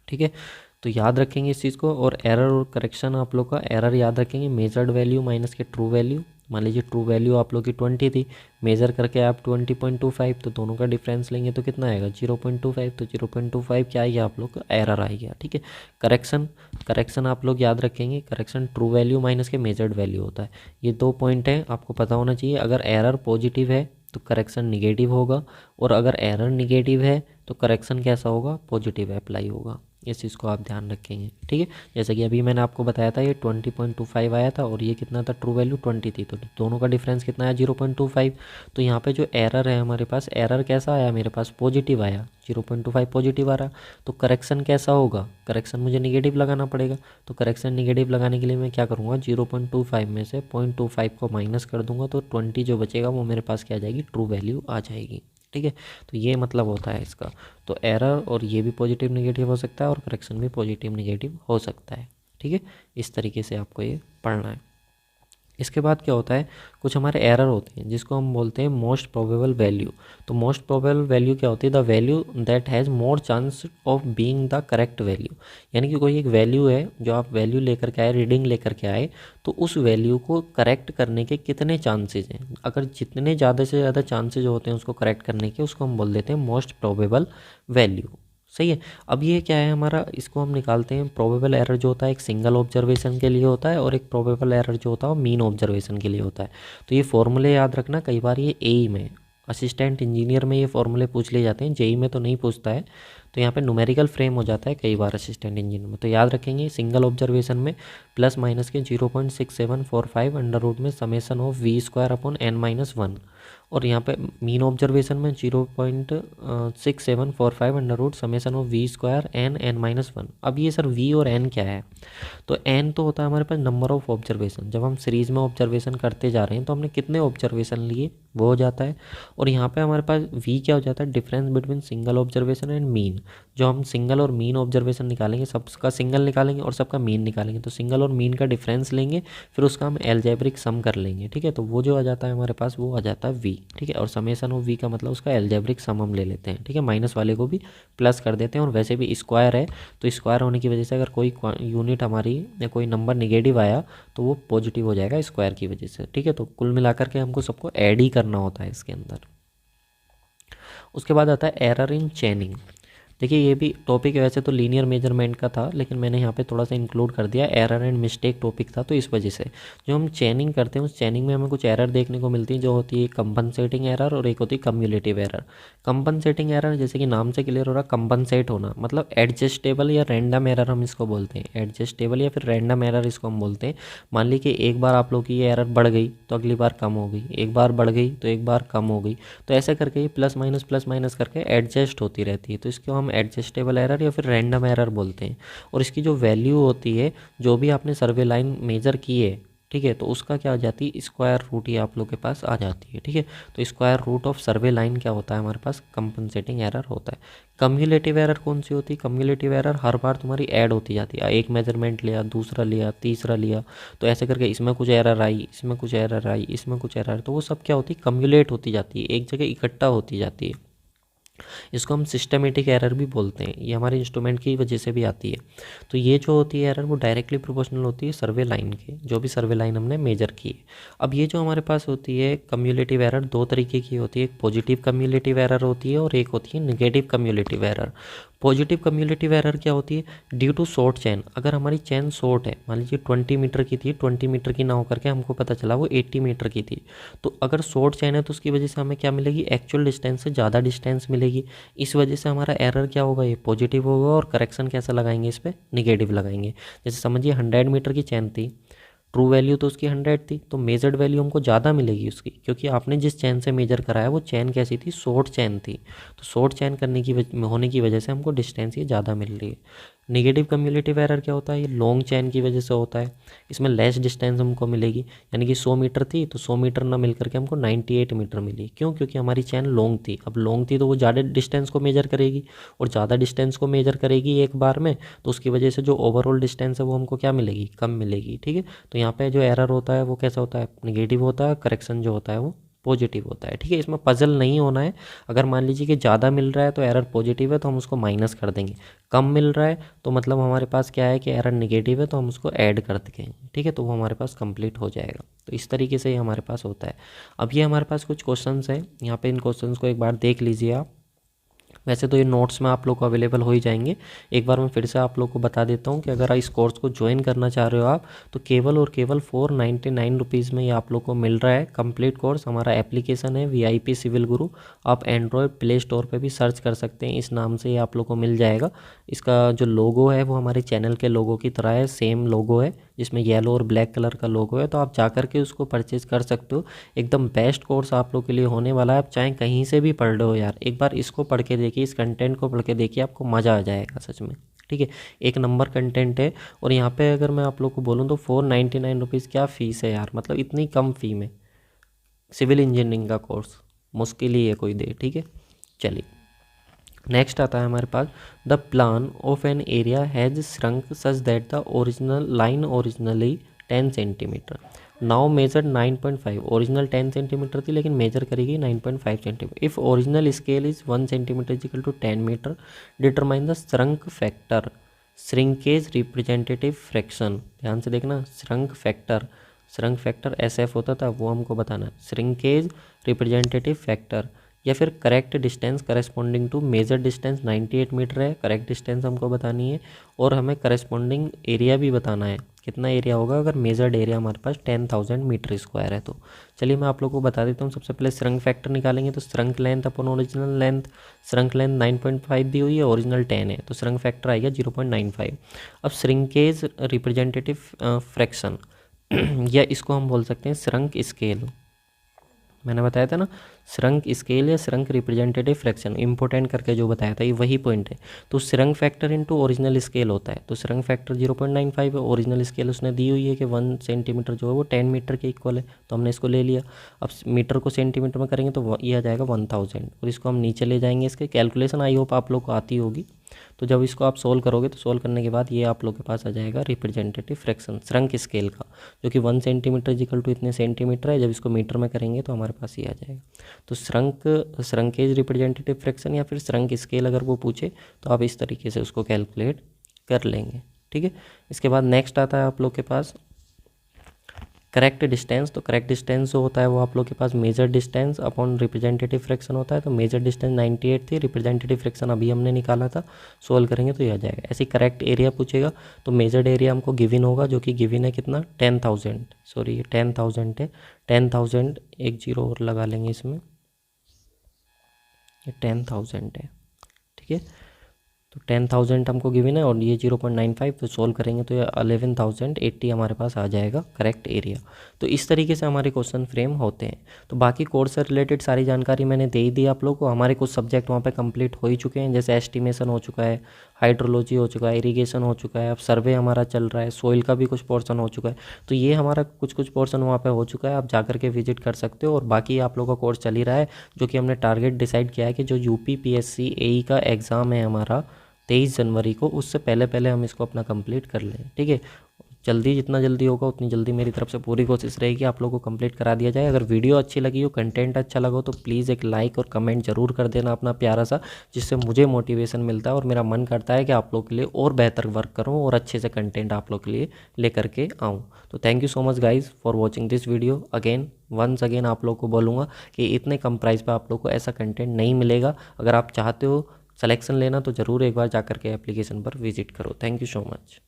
ठीक है, तो याद रखेंगे इस चीज़ को। और एरर और करेक्शन, आप लोग का एरर याद रखेंगे, मेजर्ड वैल्यू माइनस के ट्रू वैल्यू। मान लीजिए ट्रू वैल्यू आप लोग की 20 थी, मेज़र करके आप 20.25, तो दोनों का डिफरेंस लेंगे तो कितना आएगा 0.25, तो 0.25 क्या आएगा आप लोग का एरर आएगा। ठीक है, करेक्शन, करेक्शन आप लोग याद रखेंगे, करेक्शन ट्रू वैल्यू माइनस के मेजर्ड वैल्यू होता है। ये 2 पॉइंट हैं, आपको पता होना चाहिए। अगर एरर पॉजिटिव है तो करेक्शन निगेटिव होगा, और अगर एरर निगेटिव है तो करेक्शन कैसा होगा, पॉजिटिव अप्लाई होगा। इस चीज़ को आप ध्यान रखेंगे। ठीक है, जैसे कि अभी मैंने आपको बताया था ये 20.25 आया था और ये कितना था, ट्रू वैल्यू 20 थी, तो दोनों का डिफरेंस कितना है 0.25। तो यहाँ पे जो एरर है हमारे पास, एरर कैसा आया मेरे पास, पॉजिटिव आया, 0.25 पॉजिटिव आ रहा। तो करेक्शन कैसा होगा, करेक्शन मुझे निगेटिव लगाना पड़ेगा। तो करेक्शन निगेटिव लगाने के लिए मैं क्या करूँगा, 0.25 में से 0.25 को माइनस कर दूंगा, तो 20 जो बचेगा वो मेरे पास क्या आ जाएगी, ट्रू वैल्यू आ जाएगी। ठीक है, तो ये मतलब होता है इसका। तो एरर और ये भी पॉजिटिव निगेटिव हो सकता है और करेक्शन भी पॉजिटिव निगेटिव हो सकता है। ठीक है, इस तरीके से आपको ये पढ़ना है। इसके बाद क्या होता है, कुछ हमारे एरर होते हैं जिसको हम बोलते हैं मोस्ट प्रोबेबल वैल्यू। तो मोस्ट प्रोबेबल वैल्यू क्या होती है, the value that has more chance of being the correct value. यानी कि कोई एक वैल्यू है, जो आप वैल्यू लेकर के आए, रीडिंग लेकर के आए, तो उस वैल्यू को करेक्ट करने के कितने चांसेज हैं। अगर जितने ज़्यादा से ज़्यादा चांसेज होते हैं उसको करेक्ट करने के, उसको हम बोल देते हैं मोस्ट प्रोबेबल वैल्यू। सही है। अब ये क्या है हमारा, इसको हम निकालते हैं। प्रोबेबल एरर जो होता है एक सिंगल ऑब्जर्वेशन के लिए होता है, और एक प्रोबेबल एरर जो होता है वो मीन ऑब्जर्वेशन के लिए होता है। तो ये फॉर्मूले याद रखना, कई बार ये एई में, असिस्टेंट इंजीनियर में ये फॉर्मूले पूछ लिए जाते हैं, जेई में तो नहीं पूछता है। तो यहाँ पे न्यूमेरिकल फ्रेम हो जाता है कई बार असिस्टेंट इंजीनियर में। तो याद रखेंगे सिंगल ऑब्जर्वेशन में प्लस माइनस के 0.6745 अंडर रूट में summation of v square upon n-1, और यहाँ पे मीन ऑब्जर्वेशन में 0.6745 under root summation of v square n(n-1). अब ये सर v और n क्या है, तो n तो होता है हमारे पास नंबर ऑफ ऑब्जर्वेशन। जब हम सीरीज़ में ऑब्जर्वेशन करते जा रहे हैं तो हमने कितने ऑब्जर्वेशन लिए वो हो जाता है। और यहाँ पे हमारे पास v क्या हो जाता है, difference between single observation and mean. जो हम सिंगल और मीन ऑब्जर्वेशन निकालेंगे, सबका सिंगल निकालेंगे और सबका मीन निकालेंगे, तो सिंगल और मीन का डिफरेंस लेंगे, फिर उसका हम एल्जेब्रिक सम कर लेंगे। ठीक है, तो वो जो आ जाता है हमारे पास वो आ जाता है v। ठीक है, और समेसन ऑफ v का मतलब उसका एल्जेब्रिक सम हम ले लेते हैं। ठीक है, माइनस वाले को भी प्लस कर देते हैं, और वैसे भी स्क्वायर है तो स्क्वायर होने की वजह से अगर कोई यूनिट हमारी या कोई नंबर निगेटिव आया तो वो पॉजिटिव हो जाएगा स्क्वायर की वजह से। ठीक है, तो कुल मिलाकर के हमको सबको ऐड ही करना होता है इसके अंदर। उसके बाद आता है एरर इन चेनिंग। देखिए ये भी टॉपिक वैसे तो लीनियर मेजरमेंट का था, लेकिन मैंने यहाँ पे थोड़ा सा इंक्लूड कर दिया, एरर एंड मिस्टेक टॉपिक था, तो इस वजह से जो हम चेनिंग करते हैं उस चेनिंग में हमें कुछ एरर देखने को मिलती है, जो होती है कंपनसेटिंग एरर और एक होती है कम्युलेटिव एरर। कंपनसेटिंग एरर जैसे कि नाम से क्लियर हो रहा, कंपनसेट होना मतलब एडजस्टेबल या रैंडम एरर हम इसको बोलते हैं, एडजस्टेबल या फिर रैंडम एरर इसको हम बोलते हैं। मान ली कि एक बार आप लोग की ये एरर बढ़ गई तो अगली बार कम हो गई, एक बार बढ़ गई तो एक बार कम हो गई, तो ऐसे करके ये प्लस माइनस करके एडजस्ट होती रहती है, तो इसको हम एडजस्टेबल एरर या फिर रैंडम एरर बोलते हैं। और इसकी जो वैल्यू होती है, जो भी आपने सर्वे लाइन मेजर की है, ठीक है, तो उसका क्या आ जाती है, स्क्वायर रूट ही आप लोग के पास आ जाती है। ठीक है, तो square root of survey line क्या होता है हमारे पास, कंपनसेटिंग एरर होता है। कम्युलेटिव एरर कौन सी होती है, कम्युलेटिव एरर हर बार तुम्हारी ऐड होती जाती है, एक मेजरमेंट लिया, दूसरा लिया, तीसरा लिया, तो ऐसे करके इसमें कुछ एरर आई, इसमें कुछ एरर आई, इसमें कुछ एरर, तो वो सब क्या होती है, कम्युलेट होती जाती है, एक जगह इकट्ठा होती जाती है। इसको हम सिस्टमेटिक एरर भी बोलते हैं, ये हमारे इंस्ट्रूमेंट की वजह से भी आती है। तो ये जो होती है एरर वो डायरेक्टली प्रोपोर्शनल होती है सर्वे लाइन के, जो भी सर्वे लाइन हमने मेजर की है। अब ये जो हमारे पास होती है कम्युलेटिव एरर, दो तरीके की होती है, एक पॉजिटिव कम्युलेटिव एरर होती है और एक होती है negative cumulative error. Positive cumulative error क्या होती है, ड्यू टू शॉर्ट चैन। अगर हमारी चैन शॉर्ट है, मान लीजिए 20 मीटर की थी, 20 मीटर की ना होकर के हमको पता चला वो 80 मीटर की थी, तो अगर शॉर्ट चैन है तो उसकी वजह से हमें क्या मिलेगी, एक्चुअल डिस्टेंस से ज़्यादा डिस्टेंस मिलेगी। इस वजह से हमारा एरर क्या होगा, ये पॉजिटिव होगा, और करेक्शन कैसा लगाएंगे, इस पर निगेटिव लगाएंगे। जैसे समझिए 100 मीटर की चैन थी, ट्रू वैल्यू तो उसकी 100 थी, तो मेजर्ड वैल्यू हमको ज़्यादा मिलेगी उसकी, क्योंकि आपने जिस चैन से मेजर कराया वो चैन कैसी थी, शॉर्ट चैन थी, तो शॉर्ट चैन करने की होने की वजह से हमको डिस्टेंस ये ज़्यादा मिल रही है। नेगेटिव कम्युलेटिव एरर क्या होता है, ये लॉन्ग चैन की वजह से होता है। इसमें लेस डिस्टेंस हमको मिलेगी, यानी कि 100 मीटर थी तो 100 मीटर ना मिल करके हमको 98 मीटर मिली। क्यों? क्योंकि हमारी चैन लॉन्ग थी। अब लॉन्ग थी तो वो ज़्यादा डिस्टेंस को मेजर करेगी, और ज़्यादा डिस्टेंस को मेजर करेगी एक बार में, तो उसकी वजह से जो ओवरऑल डिस्टेंस है वो हमको क्या मिलेगी, कम मिलेगी। ठीक है, तो यहाँ पे जो एरर होता है वो कैसा होता है, निगेटिव होता है, करेक्शन जो होता है वो पॉजिटिव होता है। ठीक है, इसमें पजल नहीं होना है। अगर मान लीजिए कि ज़्यादा मिल रहा है तो एरर पॉजिटिव है तो हम उसको माइनस कर देंगे, कम मिल रहा है तो मतलब हमारे पास क्या है कि एरर निगेटिव है तो हम उसको ऐड कर देंगे। ठीक है, तो वो हमारे पास कंप्लीट हो जाएगा। तो इस तरीके से ये हमारे पास होता है। अब ये हमारे पास कुछ क्वेश्चंस हैं, यहाँ पे इन क्वेश्चंस को एक बार देख लीजिए आप। वैसे तो ये नोट्स में आप लोग को अवेलेबल हो ही जाएंगे। एक बार मैं फिर से आप लोग को बता देता हूँ कि अगर इस कोर्स को ज्वाइन करना चाह रहे हो आप, तो केवल और केवल 499 रुपीज़ में ये आप लोग को मिल रहा है कंप्लीट कोर्स। हमारा एप्लीकेशन है VIP सिविल गुरु। आप एंड्रॉयड प्ले स्टोर पे भी सर्च कर सकते हैं, इस नाम से ये आप लोग को मिल जाएगा। इसका जो लोगो है वो हमारे चैनल के लोगो की तरह है, सेम लोगो है जिसमें येलो और ब्लैक कलर का लोगो है। तो आप जा कर के उसको परचेज़ कर सकते हो। एकदम बेस्ट कोर्स आप लोग के लिए होने वाला है। आप चाहे कहीं से भी पढ़ रहे हो यार, एक बार इसको पढ़ के देखिए, इस कंटेंट को पढ़ के देखिए, आपको मज़ा आ जाएगा सच में। ठीक है, एक नंबर कंटेंट है। और यहाँ पे अगर मैं आप लोग को बोलूँ तो 499 रुपीज़ क्या फ़ीस है यार, मतलब इतनी कम फ़ी में सिविल इंजीनियरिंग का कोर्स मुश्किल ही है कोई दे। ठीक है, चलिए नेक्स्ट आता है हमारे पास, the plan of an area has shrunk such that the original line originally 10 centimetre now measure 9.5। Original 10 centimetre थी लेकिन मेजर करेगी 9.5 centimetre. If original scale is 1 centimetre equal to 10 metre, determine the shrunk factor, shrinkage representative fraction. ध्यान से देखना, श्रंक फैक्टर SF होता था, वो हमको बताना है। श्रिंकेज रिप्रेजेंटेटिव फैक्टर या फिर correct distance corresponding to measure distance 98 metre है, करेक्ट डिस्टेंस हमको बतानी है। और हमें करेस्पॉन्डिंग एरिया भी बताना है, कितना एरिया होगा अगर मेजर्ड एरिया हमारे पास 10,000 मीटर स्क्वायर है तो। चलिए मैं आप लोगों को बता देता हूँ। सबसे पहले श्रंक फैक्टर निकालेंगे तो श्रंक लेंथ अपन ओरिजिनल लेंथ, श्रंक लेंथ 9.5 दी हुई है, ओरिजिनल 10 है, तो श्रंक फैक्टर आएगा 0.95। अब श्रिंकेज रिप्रेजेंटेटिव फ्रैक्शन या इसको हम बोल सकते हैं श्रंक स्केल। मैंने बताया था ना, श्रंक स्केल या श्रंक रिप्रेजेंटेटिव फ्रैक्शन, इंपॉर्टेंट करके जो बताया था ये वही पॉइंट है। तो shrunk factor into original scale होता है। तो श्रंक फैक्टर 0.95 है, ओरिजिनल स्केल उसने दी हुई है कि 1 सेंटीमीटर जो है वो 10 मीटर के इक्वल है, तो हमने इसको ले लिया। अब मीटर को सेंटीमीटर में करेंगे तो ये आ जाएगा 1000, और इसको हम नीचे ले जाएंगे। इसके कैलकुलेशन आई होप आप लोग को आती होगी। तो जब इसको आप सोल्व करोगे तो सोल्व करने के बाद ये आप लोग के पास आ जाएगा रिप्रेजेंटेटिव फ्रैक्शन श्रंक स्केल का, जो कि 1 सेंटीमीटर इक्वल टू इतने सेंटीमीटर है। जब इसको मीटर में करेंगे तो हमारे पास ये आ जाएगा। तो श्रंकेज रिप्रेजेंटेटिव फ्रैक्शन या फिर श्रंक स्केल अगर वो पूछे तो आप इस तरीके से उसको कैलकुलेट कर लेंगे। ठीक है, इसके बाद नेक्स्ट आता है आप लोग के पास करेक्ट डिस्टेंस। तो करेक्ट डिस्टेंस जो होता है वो आप लोग के पास measure distance upon representative fraction होता है। तो मेजर डिस्टेंस 98 थी, रिप्रेजेंटेटिव फ्रैक्शन अभी हमने निकाला था, सोल्व करेंगे तो ये आ जाएगा। ऐसे करेक्ट एरिया पूछेगा तो मेजर्ड एरिया हमको गिवन होगा, जो कि गिवन है कितना 10,000, सॉरी 10,000 है, 10,000 एक जीरो और लगा लेंगे इसमें, ये 10,000 है। ठीक है, तो 10,000 हमको गिवन है और ये 0.95, तो सोल्व करेंगे तो ये 11,080 हमारे पास आ जाएगा करेक्ट एरिया। तो इस तरीके से हमारे क्वेश्चन फ्रेम होते हैं। तो बाकी कोर्स से रिलेटेड सारी जानकारी मैंने दे ही दी आप लोग को। हमारे कुछ सब्जेक्ट वहाँ पे कंप्लीट हो ही चुके हैं, जैसे एस्टिमेशन हो चुका है, हाइड्रोलॉजी हो चुका है, इरीगेशन हो चुका है, अब सर्वे हमारा चल रहा है, सोइल का भी कुछ पोर्सन हो चुका है। तो ये हमारा कुछ पोर्सन वहाँ पे हो चुका है, आप जाकर के विजिट कर सकते हो। और बाकी आप लोगों का कोर्स चल ही रहा है, जो कि हमने टारगेट डिसाइड किया है कि जो UP PSC AE का एग्ज़ाम है हमारा 23 जनवरी को, उससे पहले पहले हम इसको अपना कंप्लीट कर लें। ठीक है, जल्दी जितना जल्दी होगा उतनी जल्दी मेरी तरफ से पूरी कोशिश रहेगी आप लोगों को कंप्लीट करा दिया जाए। अगर वीडियो अच्छी लगी हो, कंटेंट अच्छा लगा हो, तो प्लीज़ एक लाइक और कमेंट जरूर कर देना अपना प्यारा सा, जिससे मुझे मोटिवेशन मिलता है और मेरा मन करता है कि आप लोग के लिए और बेहतर वर्क करूं और अच्छे से कंटेंट आप लोग के लिए लेकर के आऊँ। तो thank you so much guys for watching this video. Once again आप लोग को बोलूँगा कि इतने कम प्राइस पर आप लोग को ऐसा कंटेंट नहीं मिलेगा। अगर आप चाहते हो सिलेक्शन लेना तो ज़रूर एक बार जाकर के एप्लीकेशन पर विजिट करो। Thank you so much.